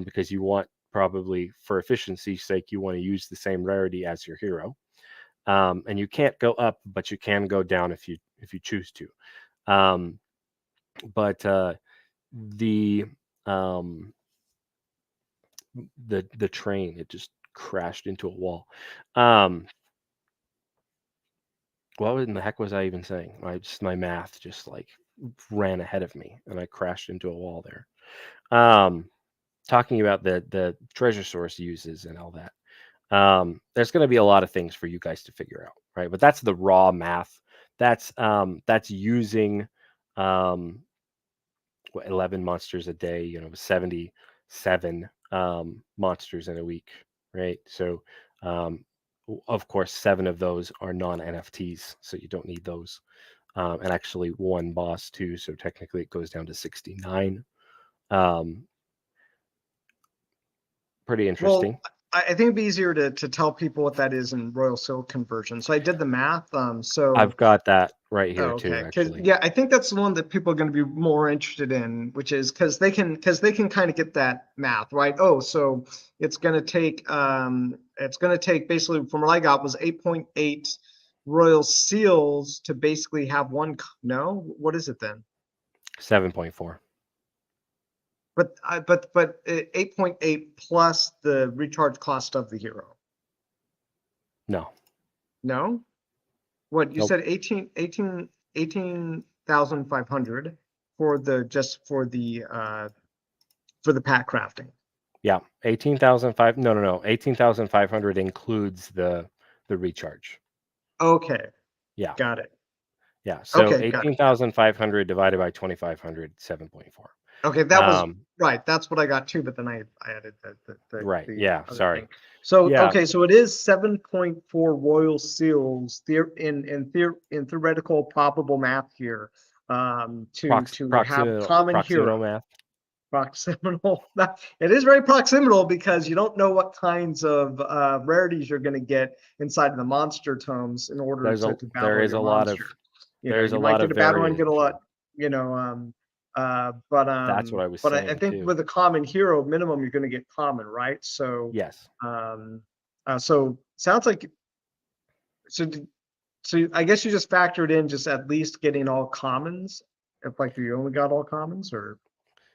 because you want, probably for efficiency's sake, you want to use the same rarity as your hero. And you can't go up, but you can go down if you choose to. But the train, it just crashed into a wall. What in the heck was I even saying? My math just like ran ahead of me and I crashed into a wall there. Talking about the treasure source uses and all that. There's going to be a lot of things for you guys to figure out, right? But that's the raw math. That's using 11 monsters a day, 77 monsters in a week, right? So of course 7 of those are non-NFTs, so you don't need those, and actually 1 boss too, so technically it goes down to 69. Pretty interesting. Well, I think it'd be easier to tell people what that is in Royal Seal conversion. So I did the math. So I've got that right here too, okay. actually. Yeah, I think that's the one that people are going to be more interested in, which is because they can kind of get that math, right? Oh, so it's going to take basically, from what I got, was 8.8 Royal Seals to basically have one. No, what is it then? 7.4. But 8.8 plus the recharge cost of the hero. No. What you Nope. said 18,500 for the pack crafting. Yeah, 18,500. No. 18,500 includes the recharge. Okay. Yeah. Got it. Yeah. So Okay, 18,500 divided by 2,500, 7.4. Okay, that was right. That's what I got too. But then I added the right. the Yeah. other Sorry. thing. So yeah. Okay, so it is 7.4 Royal Seals in theoretical probable math here. To have common hero math. Proximal. It is very proximal because you don't know what kinds of rarities you're going to get inside of the monster tomes in order to battle there is your a monster. You might get a battle and get a lot, but that's what I was saying. I think too. with a common hero minimum, you're going to get common, right? So yes. So sounds like so I guess you just factored in just at least getting all commons. If like you only got all commons, or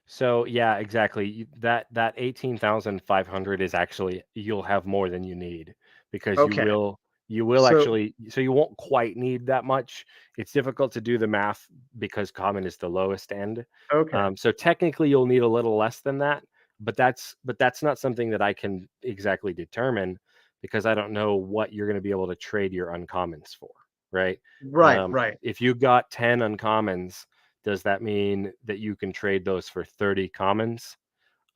so yeah, exactly. That 18,500 is actually, you'll have more than you need, because okay. you will actually, so you won't quite need that much. It's difficult to do the math because common is the lowest end. Okay. So technically you'll need a little less than that, but that's not something that I can exactly determine, because I don't know what you're going to be able to trade your uncommons for, right? Right. If you got 10 uncommons, does that mean that you can trade those for 30 commons?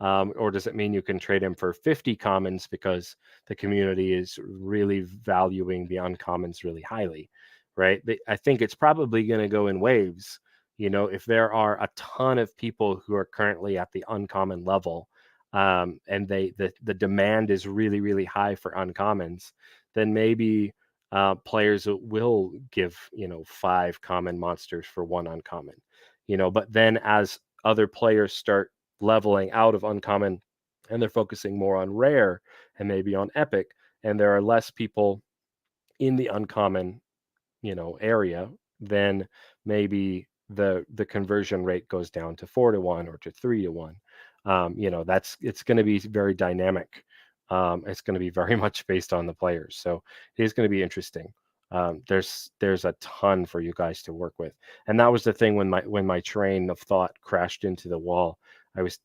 Or does it mean you can trade them for 50 commons because the community is really valuing the uncommons really highly, right? I think it's probably going to go in waves. If there are a ton of people who are currently at the uncommon level, and the demand is really, really high for uncommons, then maybe players will give 5 common monsters for 1 uncommon. But then as other players start leveling out of uncommon and they're focusing more on rare and maybe on epic, and there are less people in the uncommon area, then maybe the conversion rate goes down to 4-1 or to 3-1. It's going to be very dynamic. It's going to be very much based on the players, so it is going to be interesting. There's a ton for you guys to work with, and that was the thing when my train of thought crashed into the wall. I was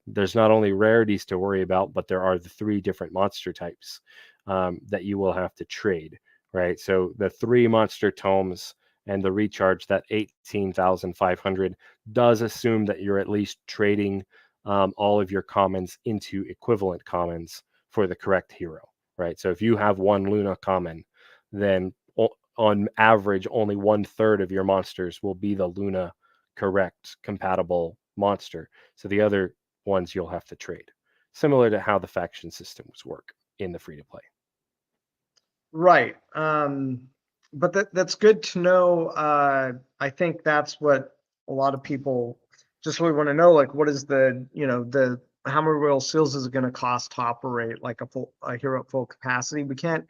there's not only rarities to worry about, but there are the 3 different monster types that you will have to trade, right? So the 3 monster tomes and the recharge, that 18,500, does assume that you're at least trading all of your commons into equivalent commons for the correct hero, right? So if you have one Luna common, then on average, only 1/3 of your monsters will be the Luna correct compatible monster. So the other ones you'll have to trade, similar to how the faction systems work in the free-to-play. Right. But that's good to know. I think that's what a lot of people just really want to know. Like, what is the how many royal seals is it going to cost to operate like a hero at full capacity? We can't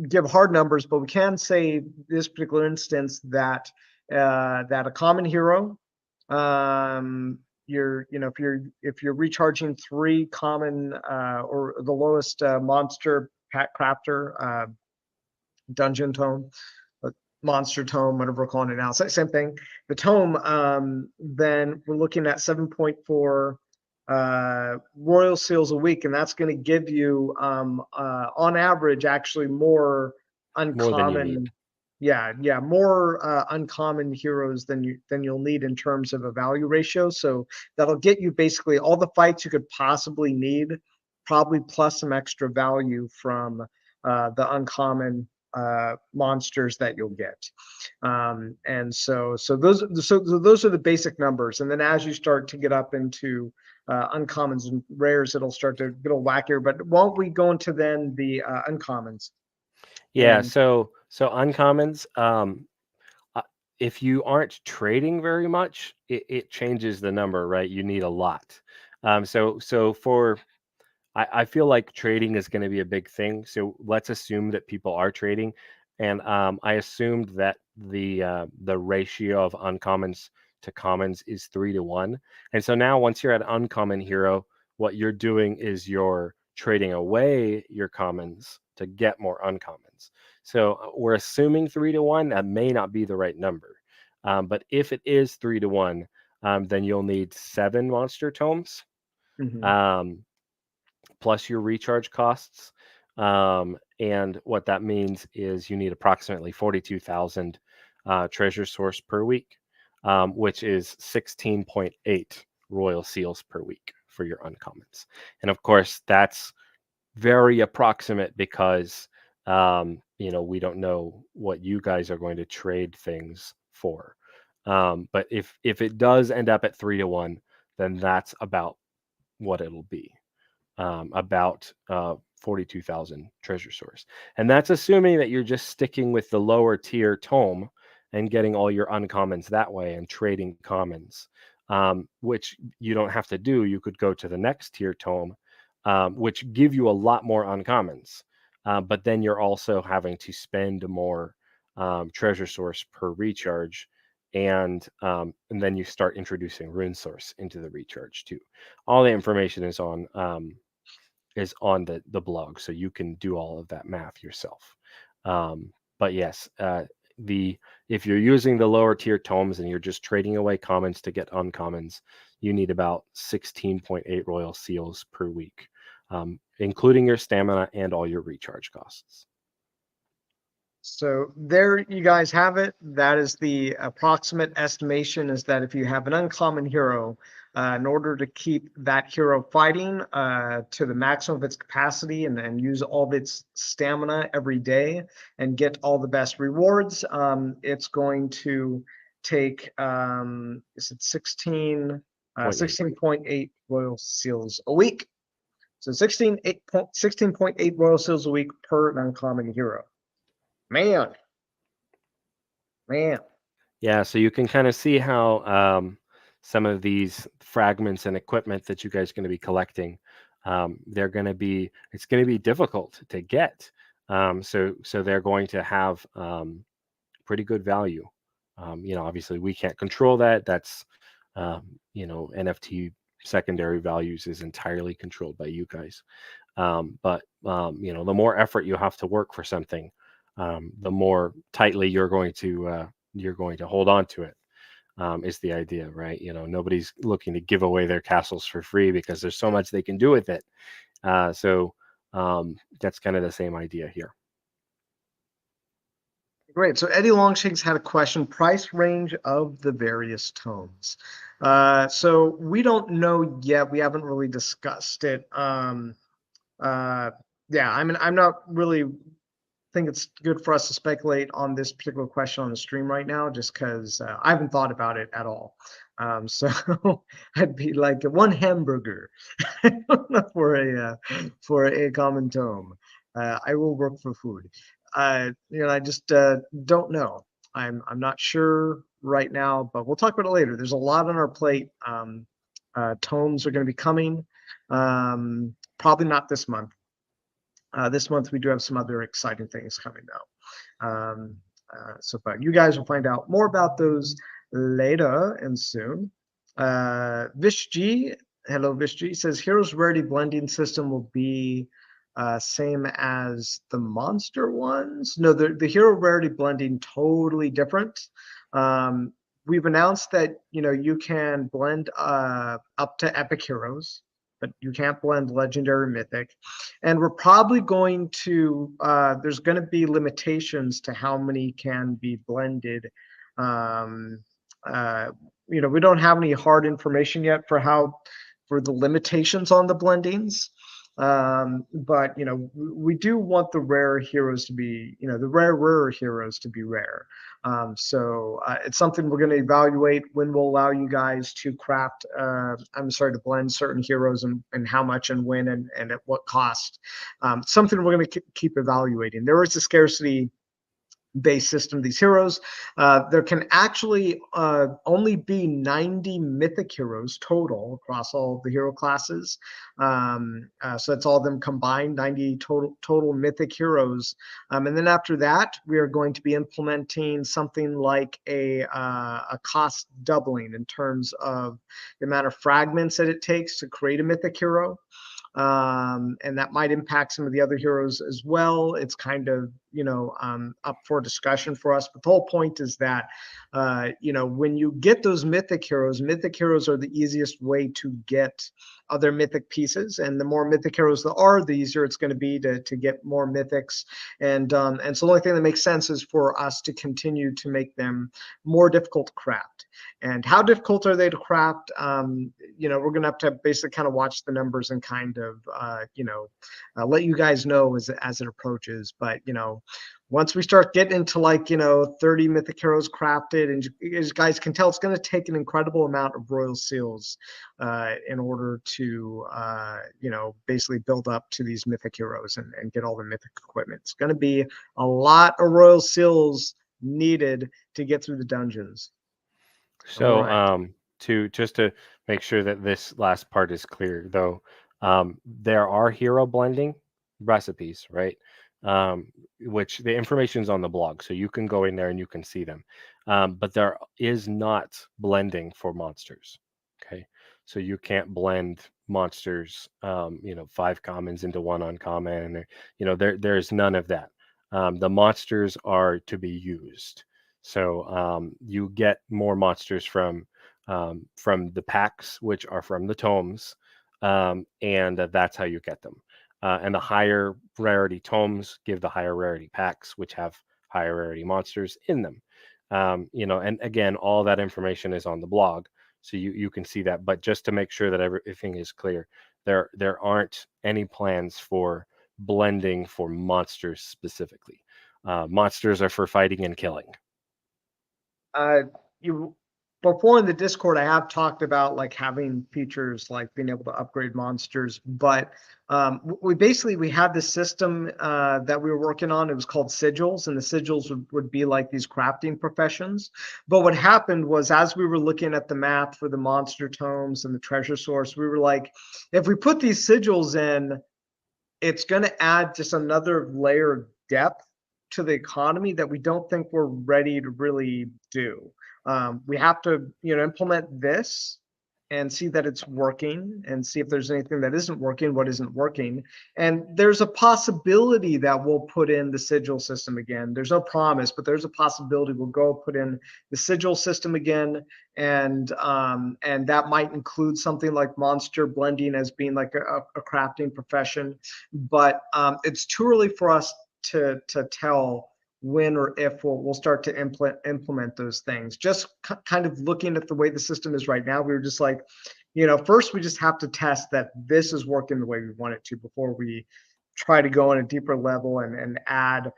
give hard numbers, but we can say this particular instance that that a common hero, if you're recharging 3 common or the lowest monster pack crafter, dungeon tome, monster tome, whatever we're calling it now, same thing. The tome, then we're looking at 7.4 royal seals a week, and that's going to give you on average actually more uncommon more uncommon heroes than you'll need in terms of a value ratio. So that'll get you basically all the fights you could possibly need, probably plus some extra value from the uncommon monsters that you'll get. And so those are the basic numbers. And then as you start to get up into uncommons and rares, it'll start to get a little wackier. But won't we go into then the uncommons? Yeah. So uncommons, if you aren't trading very much, it changes the number, right? You need a lot. I feel like trading is going to be a big thing. So let's assume that people are trading, and I assumed that the ratio of uncommons to commons is 3-1. And so now once you're at uncommon hero, what you're doing is you're trading away your commons to get more uncommons. So we're assuming 3-1. That may not be the right number, but if it is 3-1, then you'll need 7 monster tomes. Plus your recharge costs. And what that means is you need approximately 42,000 treasure source per week, which is 16.8 royal seals per week for your uncommons. And of course, that's very approximate because we don't know what you guys are going to trade things for. But if it does end up at 3-1, then that's about what it'll be. About 42,000 treasure source. And that's assuming that you're just sticking with the lower tier tome and getting all your uncommons that way and trading commons, which you don't have to do. You could go to the next tier tome, which give you a lot more uncommons, but then you're also having to spend more treasure source per recharge. And then you start introducing rune source into the recharge too. All the information is on the blog, so you can do all of that math yourself. But yes, if you're using the lower tier tomes and you're just trading away commons to get uncommons, you need about 16.8 royal seals per week, including your stamina and all your recharge costs. So there you guys have it. That is the approximate estimation, is that if you have an uncommon hero, in order to keep that hero fighting to the maximum of its capacity and use all of its stamina every day and get all the best rewards, it's going to take, is it 16.8 royal seals a week. So 16.8 royal seals a week per uncommon hero. Man. Yeah, so you can kind of see how some of these fragments and equipment that you guys are going to be collecting, it's going to be difficult to get. So they're going to have pretty good value. Obviously we can't control that. That's NFT secondary values is entirely controlled by you guys. But the more effort you have to work for something, the more tightly you're going to hold on to it, is the idea, right? Nobody's looking to give away their castles for free because there's so much they can do with it. So that's kind of the same idea here. Great. So Eddie Longshanks had a question: price range of the various tomes. So we don't know yet. We haven't really discussed it. Yeah, I mean, I'm not really think it's good for us to speculate on this particular question on the stream right now, just because I haven't thought about it at all. So I'd be like one hamburger for a common tome. I will work for food. I just don't know. I'm not sure right now, but we'll talk about it later. There's a lot on our plate. Tomes are going to be coming. Probably not this month. This month we do have some other exciting things coming though. But you guys will find out more about those later and soon. Vish G, hello Vish G, says Heroes Rarity blending system will be same as the monster ones. No, the hero rarity blending totally different. We've announced that you can blend up to epic heroes, but you can't blend legendary mythic. And we're probably going to there's going to be limitations to how many can be blended. We don't have any hard information yet for the limitations on the blendings. But we do want the rare heroes to be, the rarer heroes to be rare. So it's something we're going to evaluate when we'll allow you guys to craft, to blend certain heroes and how much and when and at what cost. Something we're going to keep evaluating. There is a scarcity based system of these heroes. There can actually only be 90 mythic heroes total across all the hero classes. So that's all of them combined, 90 total mythic heroes. And then after that, we are going to be implementing something like a cost doubling in terms of the amount of fragments that it takes to create a mythic hero. And that might impact some of the other heroes as well. It's kind of, up for discussion for us. But the whole point is that, when you get those mythic heroes are the easiest way to get other mythic pieces. And the more mythic heroes there are, the easier it's going to be to get more mythics. And so the only thing that makes sense is for us to continue to make them more difficult to craft. And how difficult are they to craft? We're going to have to basically kind of watch the numbers and kind of, let you guys know as it approaches. But, once we start getting into 30 mythic heroes crafted, and as you guys can tell, it's going to take an incredible amount of royal seals in order to, basically build up to these mythic heroes and get all the mythic equipment. It's going to be a lot of royal seals needed to get through the dungeons. So, Right. to make sure that this last part is clear, though, there are hero blending recipes, right? Which the information's on the blog, so you can go in there and you can see them. But there is not blending for monsters. Okay, so you can't blend monsters, 5 commons into 1 uncommon. There's none of that. The monsters are to be used. So you get more monsters from the packs, which are from the tomes, and that's how you get them. And the higher rarity tomes give the higher rarity packs, which have higher rarity monsters in them. And again, all that information is on the blog, so you can see that. But just to make sure that everything is clear, there aren't any plans for blending for monsters specifically. Monsters are for fighting and killing. Before in the Discord, I have talked about having features like being able to upgrade monsters, but we had this system that we were working on. It was called sigils, and the sigils would be like these crafting professions. But what happened was, as we were looking at the math for the monster tomes and the treasure source, we were like, if we put these sigils in, it's going to add just another layer of depth to the economy that we don't think we're ready to really do. We have to, implement this and see that it's working, and see if there's anything that isn't working, what isn't working. And there's a possibility that we'll put in the sigil system again. There's no promise, but there's a possibility we'll go put in the sigil system again, and that might include something like monster blending as being like a crafting profession. But it's too early for us to tell when or if we'll start to implement those things. Just kind of looking at the way the system is right now, we were just like, first we just have to test that this is working the way we want it to before we try to go on a deeper level and add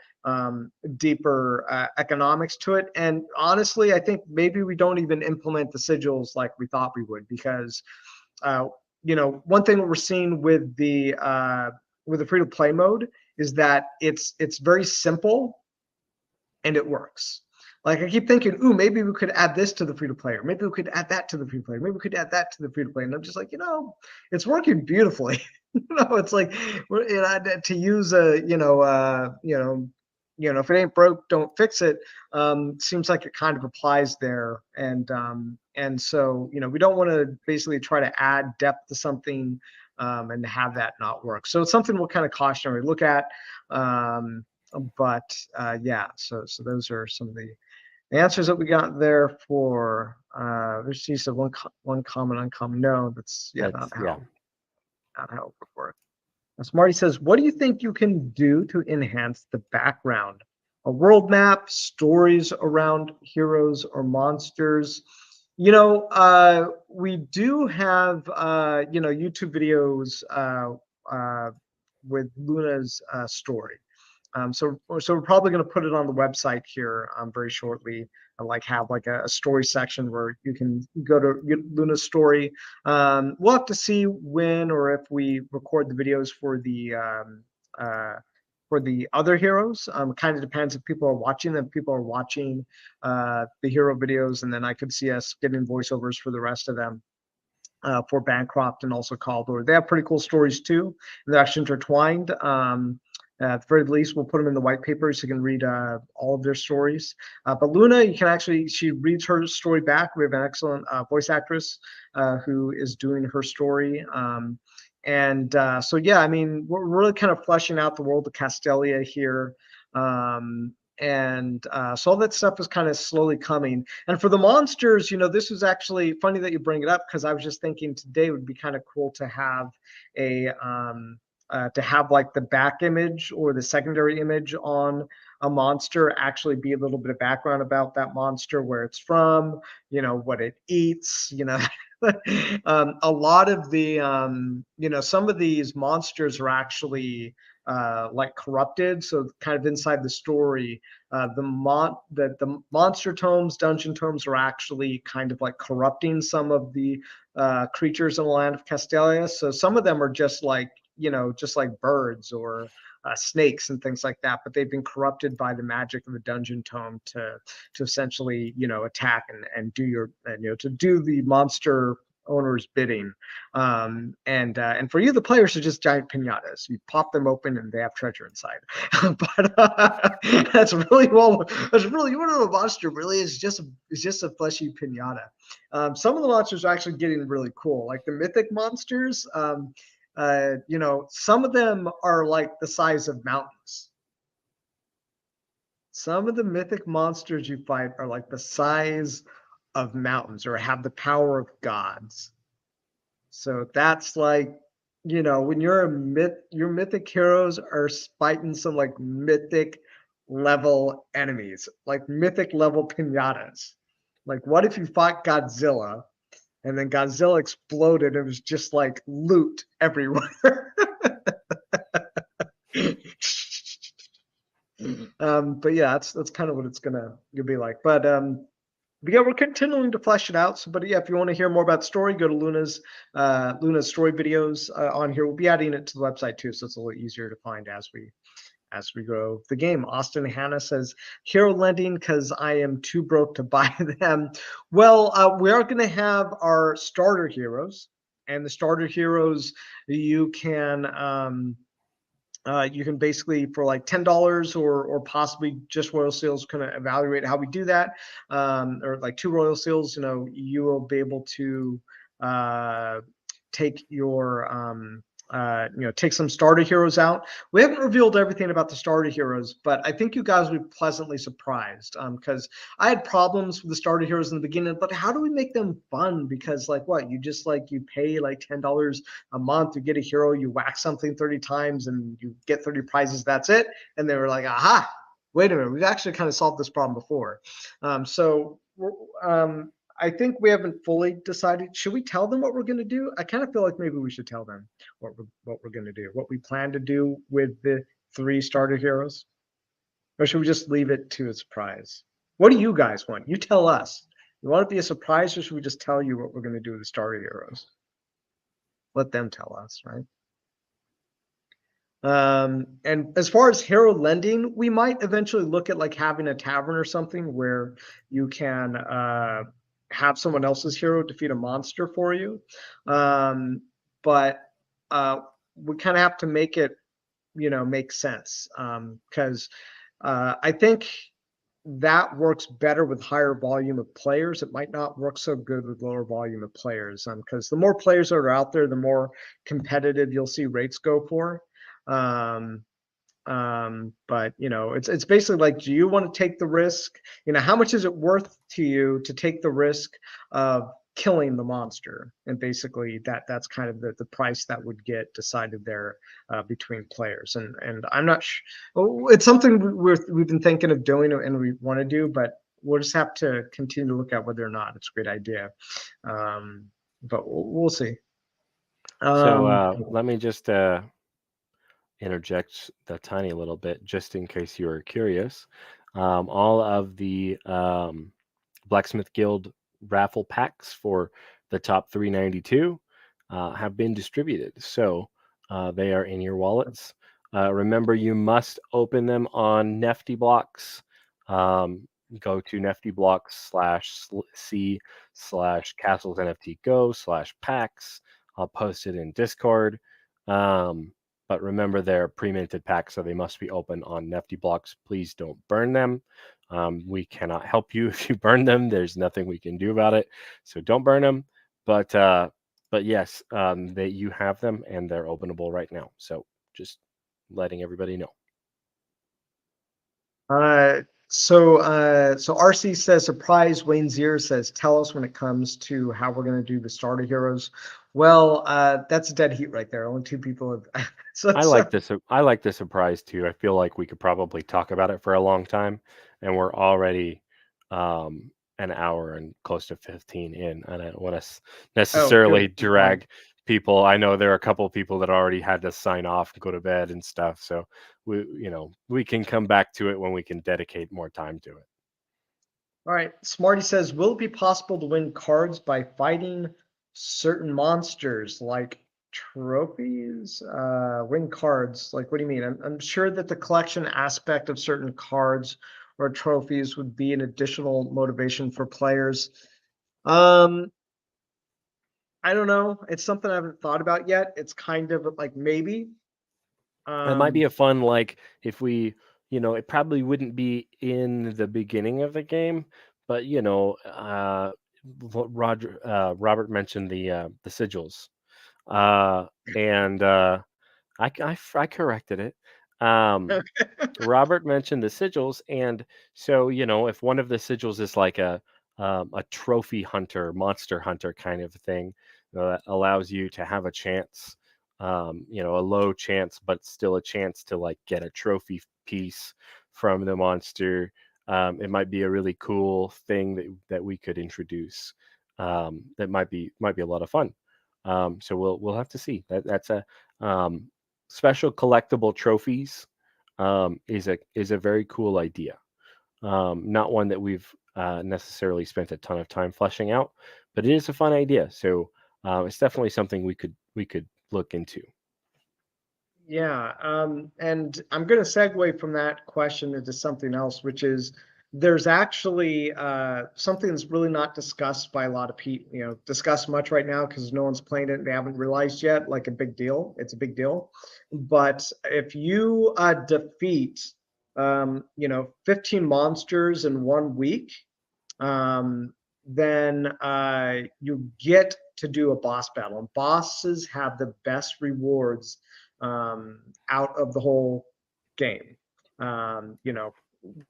deeper economics to it. And honestly, I think maybe we don't even implement the sigils like we thought we would, because one thing that we're seeing with the free-to-play mode is that it's very simple and it works. Like I keep thinking, ooh, maybe we could add this to the free-to-play, or maybe we could add that to the free-to-play, maybe we could add that to the free-to-play. And I'm just like, it's working beautifully. It's like to use if it ain't broke, don't fix it. Seems like it kind of applies there. And so, we don't want to basically try to add depth to something and have that not work. So it's something we'll kind of cautionary look at. But so those are some of the answers that we got there for there's just one common uncommon. No, that's not how it would work. Smarty says, what do you think you can do to enhance the background? A world map, stories around heroes or monsters? We do have YouTube videos with Luna's story. So we're probably going to put it on the website here very shortly. Have a story section where you can go to Luna's story. We'll have to see when or if we record the videos for the other heroes. Kind of depends if people are watching them. If people are watching the hero videos, and then I could see us getting voiceovers for the rest of them. For Bancroft and also Caldor. They have pretty cool stories too, and they're actually intertwined. At the very least, we'll put them in the white paper so you can read all of their stories. But Luna, she reads her story back. We have an excellent voice actress who is doing her story. We're really kind of fleshing out the world of Castelia here. So all that stuff is kind of slowly coming. And for the monsters, this is actually funny that you bring it up, because I was just thinking today would be kind of cool to have the back image or the secondary image on a monster actually be a little bit of background about that monster, where it's from, what it eats, a lot of the some of these monsters are actually corrupted. So kind of inside the story, the monster tomes, dungeon tomes are actually kind of corrupting some of the creatures in the land of Castelia. So some of them are just like birds or snakes and things like that, but they've been corrupted by the magic of the dungeon tome to essentially attack and do to do the monster owner's bidding. And for you, the players are just giant piñatas. You pop them open and they have treasure inside. But that's really what a monster really is. It's just a fleshy piñata. Some of the monsters are actually getting really cool, like the mythic monsters. Some of them are like the size of mountains. Some of the mythic monsters you fight are like the size of mountains or have the power of gods. So that's when you're your mythic heroes are fighting some mythic level enemies, like mythic level piñatas. What if you fought Godzilla and then Godzilla exploded and it was just loot everywhere? But yeah, that's kind of what you'll be like. But we're continuing to flesh it out. So, if you want to hear more about the story, go to Luna's story videos on here. We'll be adding it to the website too, so it's a little easier to find as we grow the game. Austin Hannah says, hero lending because I am too broke to buy them. Well, we are going to have our starter heroes, and the starter heroes you can basically for $10 or possibly just royal seals, kind of evaluate how we do that, or 2 royal seals. You will be able to take your take some starter heroes out. We haven't revealed everything about the starter heroes, but I think you guys will be pleasantly surprised, because I had problems with the starter heroes in the beginning, but how do we make them fun? Because you pay $10 a month to get a hero, you whack something 30 times and you get 30 prizes, that's it. And they were like, aha, wait a minute, we've actually kind of solved this problem before. So I think we haven't fully decided. Should we tell them what we're going to do? I kind of feel like maybe we should tell them what we're going to do, what we plan to do with the 3 starter heroes, or should we just leave it to a surprise? What do you guys want? You tell us. You want it to be a surprise, or should we just tell you what we're going to do with the starter heroes? Let them tell us, right? And as far as hero lending, we might eventually look at like having a tavern or something where you can have someone else's hero defeat a monster for you. But we kind of have to make it, make sense. Because I think that works better with higher volume of players. It might not work so good with lower volume of players. Because the more players that are out there, the more competitive you'll see rates go for. But it's basically like, do you want to take the risk? How much is it worth to you to take the risk of killing the monster? And basically that's kind of the price that would get decided there between players. And I'm not sure. It's something we've been thinking of doing and we want to do, but we'll just have to continue to look at whether or not it's a great idea. But we'll see. So let me just interject a tiny little bit, just in case you were curious. All of the Blacksmith Guild raffle packs for the top 392 have been distributed. So they are in your wallets. Remember, you must open them on Nifty Blocks. Go to niftyblocks/c/castles NFT go/packs. I'll post it in Discord. But remember, they're pre-minted packs, so they must be open on Nifty Blocks. Please don't burn them. We cannot help you if you burn them. There's nothing we can do about it. So don't burn them. But yes, you have them and they're openable right now. So just letting everybody know. So RC says, surprise. Wayne Zier says, tell us when it comes to how we're going to do the starter heroes. Well, that's a dead heat right there. Only 2 people have. I like this. I like the surprise too. I feel like we could probably talk about it for a long time, and we're already an hour and close to 15 in. And I don't want to necessarily drag people. I know there are a couple of people that already had to sign off and go to bed and stuff. So we can come back to it when we can dedicate more time to it. All right. Smarty says, will it be possible to win cards by fighting certain monsters like trophies? Win cards, like, what do you mean? I'm sure that the collection aspect of certain cards or trophies would be an additional motivation for players. I don't know. It's something I haven't thought about yet. It's kind of like maybe. It might be a fun, like, if we, it probably wouldn't be in the beginning of the game, but Robert mentioned the sigils, and I corrected it. Robert mentioned the sigils, and so if one of the sigils is like a trophy hunter, monster hunter kind of thing, that allows you to have a chance, a low chance, but still a chance to like get a trophy piece from the monster. It might be a really cool thing that we could introduce. That might be a lot of fun. So we'll have to see. That's a special collectible trophies is a very cool idea. Not one that we've necessarily spent a ton of time fleshing out, but it is a fun idea. So it's definitely something we could look into. Yeah, and I'm going to segue from that question into something else, which is there's actually something that's really not discussed by a lot of people, discussed much right now because no one's playing it and they haven't realized yet, like a big deal. It's a big deal. But if you defeat, 15 monsters in 1 week, then you get to do a boss battle. And bosses have the best rewards out of the whole game.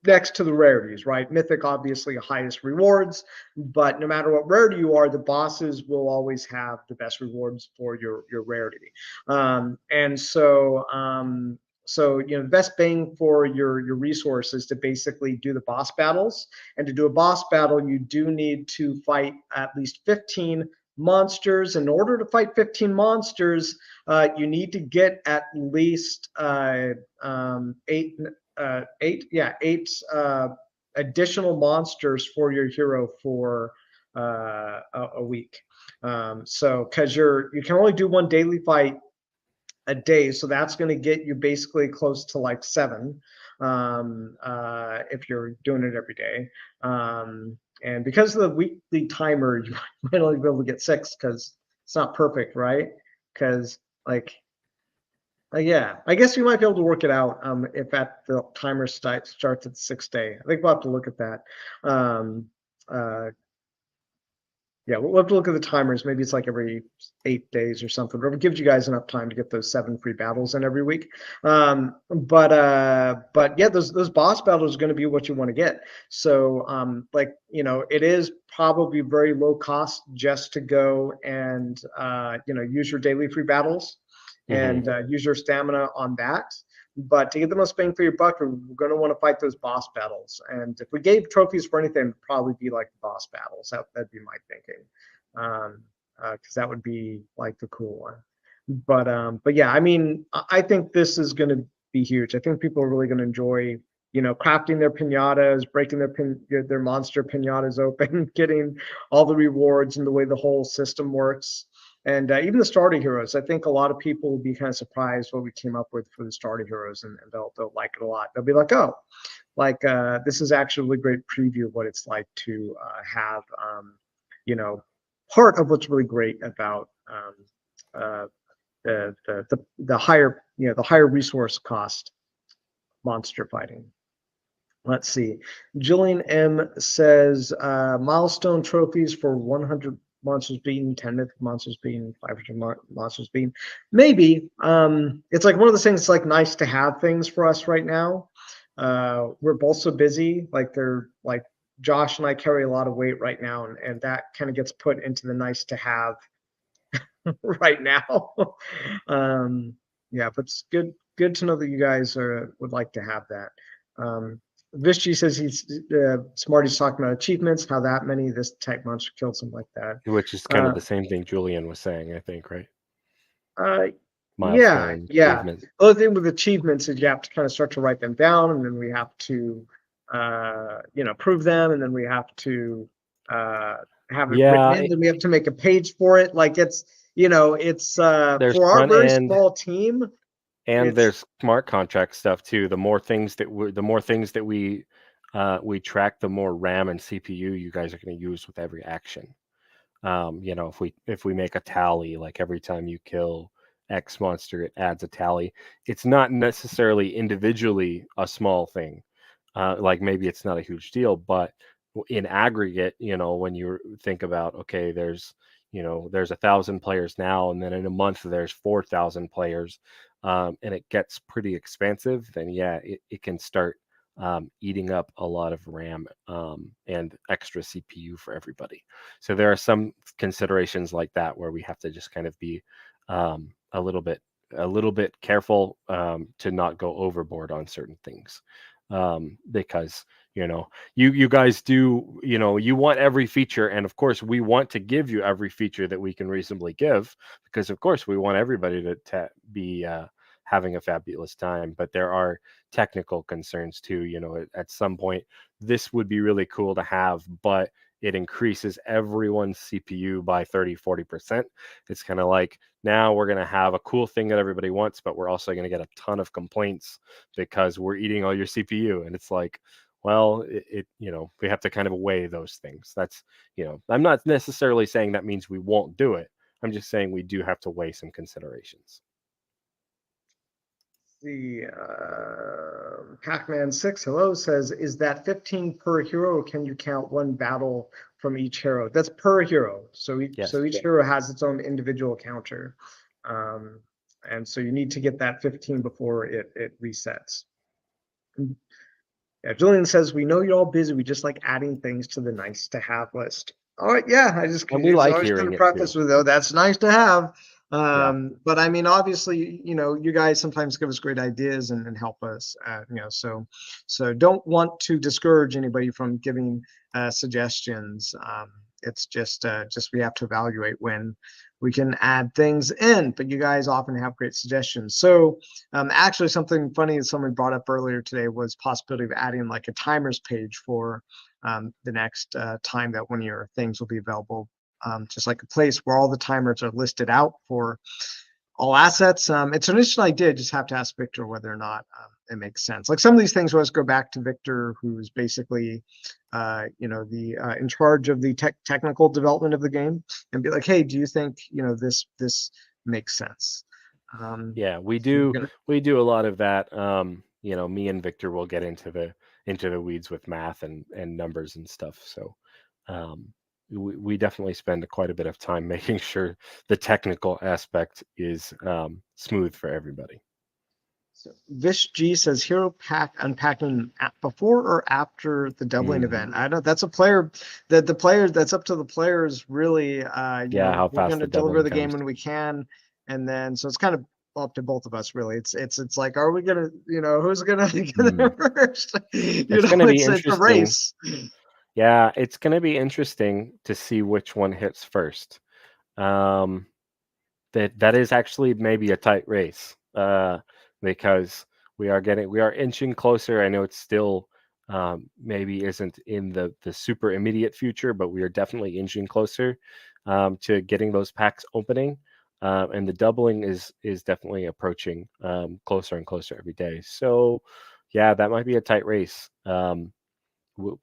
Next to the rarities, right? Mythic, obviously, highest rewards, but no matter what rarity you are, the bosses will always have the best rewards for your rarity. And so So the best bang for your resource is to basically do the boss battles. And to do a boss battle, you do need to fight at least 15 monsters. In order to fight 15 monsters, you need to get at least eight additional monsters for your hero for a week. So because you can only do one daily fight a day, so that's going to get you basically close to like 7 if you're doing it every day. And because of the weekly timer, you might only be able to get 6 because it's not perfect, right? Because yeah, I guess you might be able to work it out if the timer starts at the 6th day. I think we'll have to look at that. Yeah, we'll have to look at the timers. Maybe it's like every 8 days or something. But it gives you guys enough time to get those 7 free battles in every week. But yeah, those boss battles are going to be what you want to get. So it is probably very low cost just to go and use your daily free battles and use your stamina on that. But to get the most bang for your buck, we're going to want to fight those boss battles. And if we gave trophies for anything, it'd probably be like the boss battles. That'd be my thinking, because that would be like the cool one. But yeah, I mean, I think this is going to be huge. I think people are really going to enjoy, crafting their pinatas, breaking their monster pinatas open, getting all the rewards and the way the whole system works. And even the starter heroes, I think a lot of people will be kind of surprised what we came up with for the starter heroes, and they'll like it a lot. They'll be like, oh, this is actually a really great preview of what it's like to have, part of what's really great about the higher, the higher resource cost monster fighting. Let's see. Jillian M says milestone trophies for 100 monsters beaten, 10 mythic monsters beaten, 500 monsters beaten. Maybe. It's like one of those things. It's like nice to have things for us right now. We're both so busy. Like Josh and I carry a lot of weight right now, and that kind of gets put into the nice to have right now. Yeah, but it's good to know that you guys would like to have that. Vishji says Smarty's talking about achievements, how that many this type monster killed, something like that. Which is kind of the same thing Julian was saying, I think, right? Yeah. The other thing with achievements is you have to kind of start to write them down, and then we have to, prove them, and then we have to have it written in, and we have to make a page for it. Like it's for our very small team. And there's smart contract stuff too. The more things that we track, the more RAM and CPU you guys are going to use with every action. If we make a tally, like every time you kill X monster, it adds a tally. It's not necessarily individually a small thing. Like maybe it's not a huge deal, but in aggregate, when you think about, okay, there's 1,000 players now, and then in a month there's 4,000 players. And it gets pretty expensive, then yeah, it can start eating up a lot of RAM and extra CPU for everybody. So there are some considerations like that where we have to just kind of be a little bit careful to not go overboard on certain things, because you guys do, you want every feature, and of course we want to give you every feature that we can reasonably give, because of course we want everybody to be having a fabulous time. But there are technical concerns too. At some point this would be really cool to have, but it increases everyone's CPU by 30-40%. It's kind of like, now we're going to have a cool thing that everybody wants, but we're also going to get a ton of complaints because we're eating all your CPU. And it's like, well, we have to kind of weigh those things. That's, I'm not necessarily saying that means we won't do it. I'm just saying we do have to weigh some considerations. The Pac-Man 6 hello says, is that 15 per hero, or can you count one battle from each hero? That's per hero. So each hero has its own individual counter. And so you need to get that 15 before it resets. Yeah, Julian says, we know you're all busy. We just like adding things to the nice to have list. All right, yeah, I just and we like hearing kind of preface with, though, that's nice to have. But I mean, obviously, you guys sometimes give us great ideas and help us, so don't want to discourage anybody from giving suggestions. It's just we have to evaluate when we can add things in, but you guys often have great suggestions. So actually something funny that someone brought up earlier today was possibility of adding like a timers page for the next time that one of your things will be available. Just like a place where all the timers are listed out for all assets. It's an interesting idea. Just have to ask Victor whether or not it makes sense. Like some of these things always go back to Victor, who's basically, the in charge of the technical development of the game, and be like, hey, do you think this makes sense? Yeah, we So do. We do a lot of that. Me and Victor will get into the weeds with math and numbers and stuff. So we definitely spend quite a bit of time making sure the technical aspect is smooth for everybody. So Vish G says Hero Pack unpacking before or after the doubling event. I don't. That's a player that the player. That's up to the players really. How We're fast going to the deliver doubling the game comes. when we can, and then so it's kind of up to both of us really. It's like, are we gonna, who's gonna get there first? It's going to be It's a interesting. race. Yeah, it's going to be interesting to see which one hits first. That is actually maybe a tight race because we are inching closer. I know it's still maybe isn't in the super immediate future, but we are definitely inching closer to getting those packs opening. And the doubling is definitely approaching closer and closer every day. So yeah, that might be a tight race.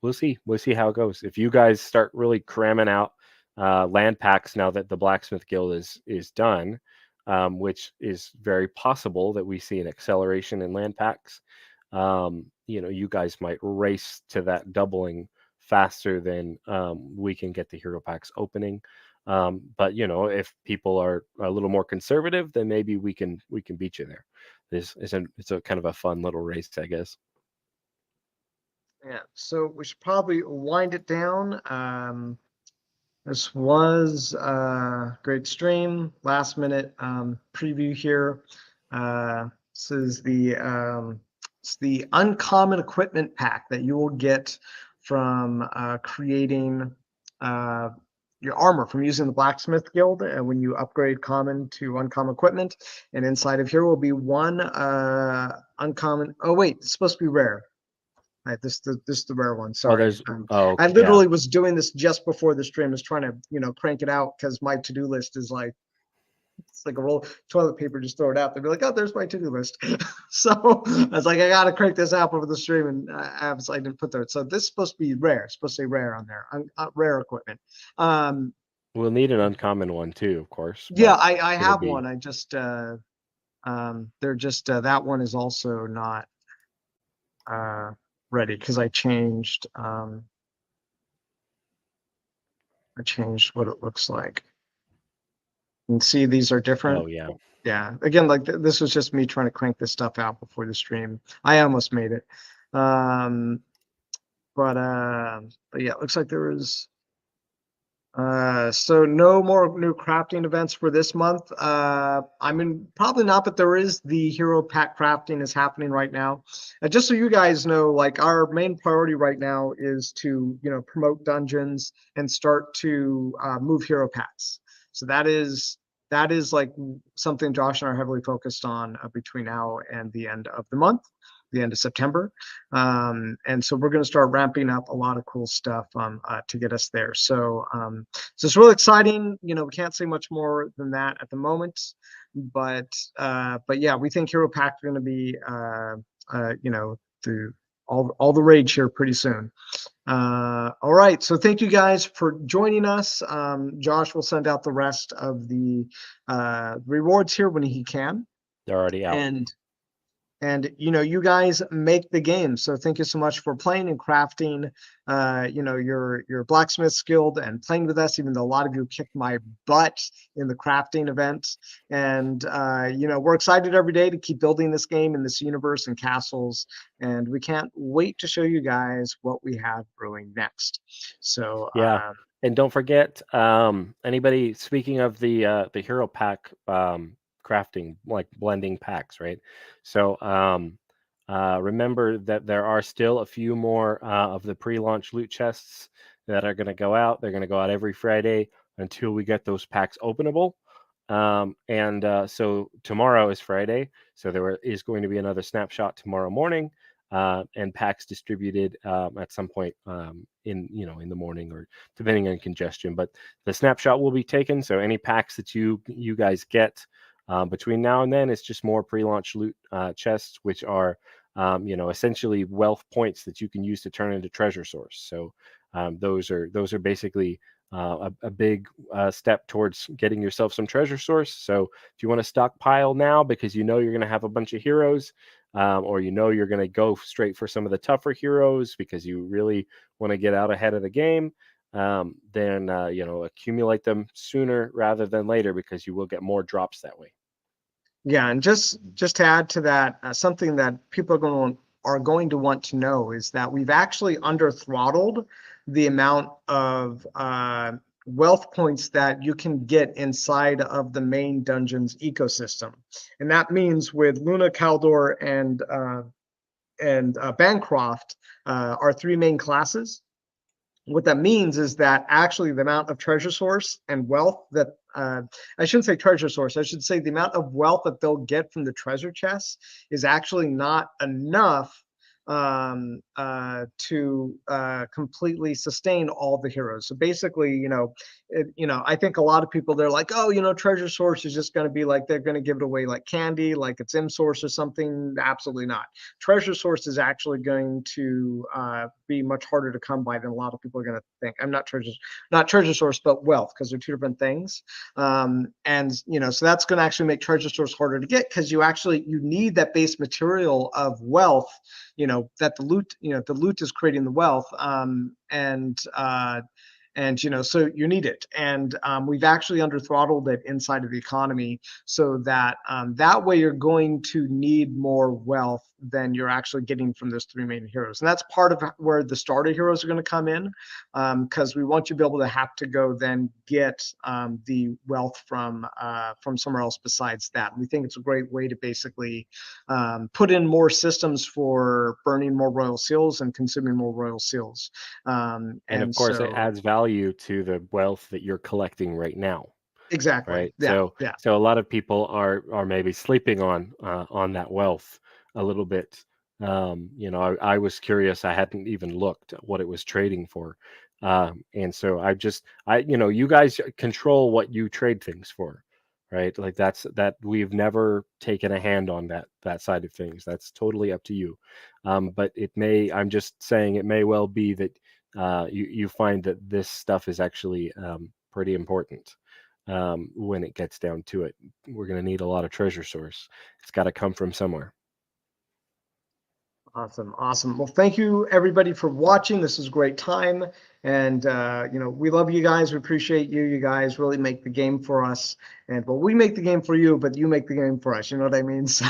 We'll see. We'll see how it goes. If you guys start really cramming out land packs now that the Blacksmith Guild is done, which is very possible that we see an acceleration in land packs. You guys might race to that doubling faster than we can get the hero packs opening. But if people are a little more conservative, then maybe we can beat you there. It's a kind of a fun little race, I guess. Yeah. So we should probably wind it down. This was a great stream. Last minute preview here. This is the uncommon equipment pack that you will get from creating your armor from using the Blacksmith Guild when you upgrade common to uncommon equipment. And inside of here will be one uncommon. Oh wait, it's supposed to be rare. Right, this is the rare one. Sorry. I literally was doing this just before the stream. I was trying to, crank it out because my to-do list is like, it's like a roll of toilet paper, just throw it out. They'd be like, oh, there's my to-do list. So I was like, I got to crank this out over the stream. And I didn't put there. So this is supposed to be rare. It's supposed to say rare on there, rare equipment. We'll need an uncommon one too, of course. Yeah, I have one. I just, they're just, that one is also not, ready because I changed what it looks like. You can see these are different. Oh yeah. Yeah. Again, like this was just me trying to crank this stuff out before the stream. I almost made it. But yeah, it looks like there was so no more new crafting events for this month. I mean, probably not, but there is the hero pack crafting is happening right now. Just so you guys know, like our main priority right now is to, promote dungeons and start to move hero packs. So that is like something Josh and I are heavily focused on between now and the end of the month, the end of September. And so we're going to start ramping up a lot of cool stuff to get us there. So it's really exciting. We can't say much more than that at the moment, but yeah, we think Hero Pack are going to be, all the rage here pretty soon. All right. So thank you guys for joining us. Josh will send out the rest of the rewards here when he can. They're already out. And you guys make the game. So thank you so much for playing and crafting, your Blacksmith Guild and playing with us, even though a lot of you kicked my butt in the crafting event. And, we're excited every day to keep building this game in this universe and castles. And we can't wait to show you guys what we have brewing next. So, yeah. And don't forget, anybody, speaking of the hero pack crafting, like blending packs, right? So remember that there are still a few more of the pre-launch loot chests that are going to go out. They're going to go out every Friday until we get those packs openable. So tomorrow is Friday, so there is going to be another snapshot tomorrow morning, and packs distributed at some point in the morning, or depending on congestion. But the snapshot will be taken, so any packs that you guys get between now and then, it's just more pre-launch loot chests, which are essentially wealth points that you can use to turn into treasure source. So those are basically a big step towards getting yourself some treasure source. So if you want to stockpile now because you're going to have a bunch of heroes, or you're going to go straight for some of the tougher heroes because you really want to get out ahead of the game, then accumulate them sooner rather than later, because you will get more drops that way. Yeah, and just to add to that, something that people are going to want to know is that we've actually under throttled the amount of wealth points that you can get inside of the main dungeons ecosystem, and that means with Luna, Kaldor, and Bancroft, our three main classes. What that means is that actually the amount of treasure source and wealth that I shouldn't say treasure source, I should say the amount of wealth that they'll get from the treasure chests is actually not enough to completely sustain all the heroes. So basically, I think a lot of people, they're like, oh, treasure source is just going to be like, they're going to give it away like candy, like it's M source or something. Absolutely not. Treasure source is actually going to be much harder to come by than a lot of people are going to think. I'm not treasure source, but wealth, because they're two different things. So that's going to actually make treasure source harder to get, because you need that base material of wealth, that the loot is creating the wealth, so you need it. And we've actually under throttled it inside of the economy, so that that way you're going to need more wealth than you're actually getting from those three main heroes. And that's part of where the starter heroes are going to come in, because we want you to be able to have to go then get the wealth from somewhere else besides that. And we think it's a great way to basically put in more systems for burning more royal seals and consuming more royal seals. And of course, it adds value to the wealth that you're collecting right now. Exactly. Right. Yeah. So a lot of people are maybe sleeping on that wealth a little bit. I was curious. I hadn't even looked at what it was trading for. And so you guys control what you trade things for, right? Like that we've never taken a hand on that side of things. That's totally up to you. But I'm just saying, it may well be that you find that this stuff is actually pretty important. When it gets down to it, we're going to need a lot of treasure source. It's got to come from somewhere. Awesome. Well, thank you everybody for watching. This is a great time. And, we love you guys. We appreciate you. You guys really make the game for us. And we make the game for you, but you make the game for us. You know what I mean? So,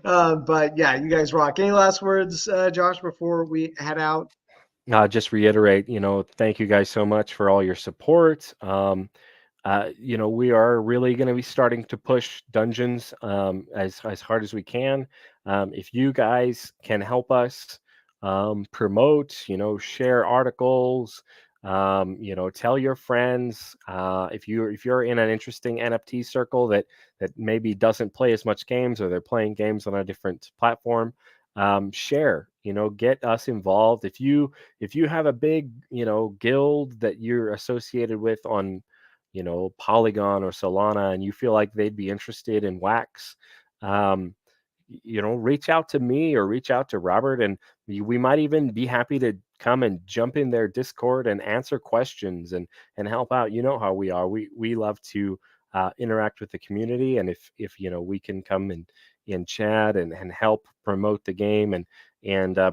but yeah, you guys rock. Any last words, Josh, before we head out? Just reiterate, thank you guys so much for all your support. We are really going to be starting to push dungeons as hard as we can. If you guys can help us promote, share articles, tell your friends. If you're in an interesting NFT circle that maybe doesn't play as much games, or they're playing games on a different platform, share. Get us involved. If you have a big guild that you're associated with on Polygon or Solana, and you feel like they'd be interested in Wax, reach out to me or reach out to Robert, and we might even be happy to come and jump in their Discord and answer questions and help out. You know how we are. We love to interact with the community, and if we can come and chat and help promote the game and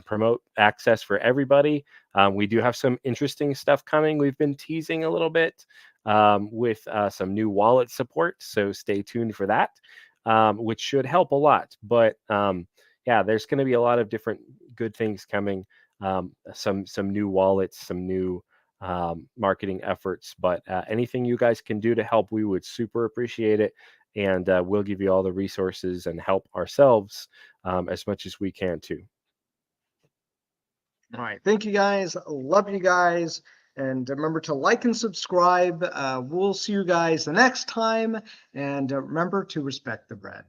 promote access for everybody. We do have some interesting stuff coming. We've been teasing a little bit with some new wallet support, so stay tuned for that, which should help a lot. But there's going to be a lot of different good things coming. Some new wallets, some new marketing efforts. But anything you guys can do to help, we would super appreciate it. And we'll give you all the resources and help ourselves as much as we can too. All right. Thank you guys. Love you guys. And remember to like and subscribe. We'll see you guys the next time. And remember to respect the bread.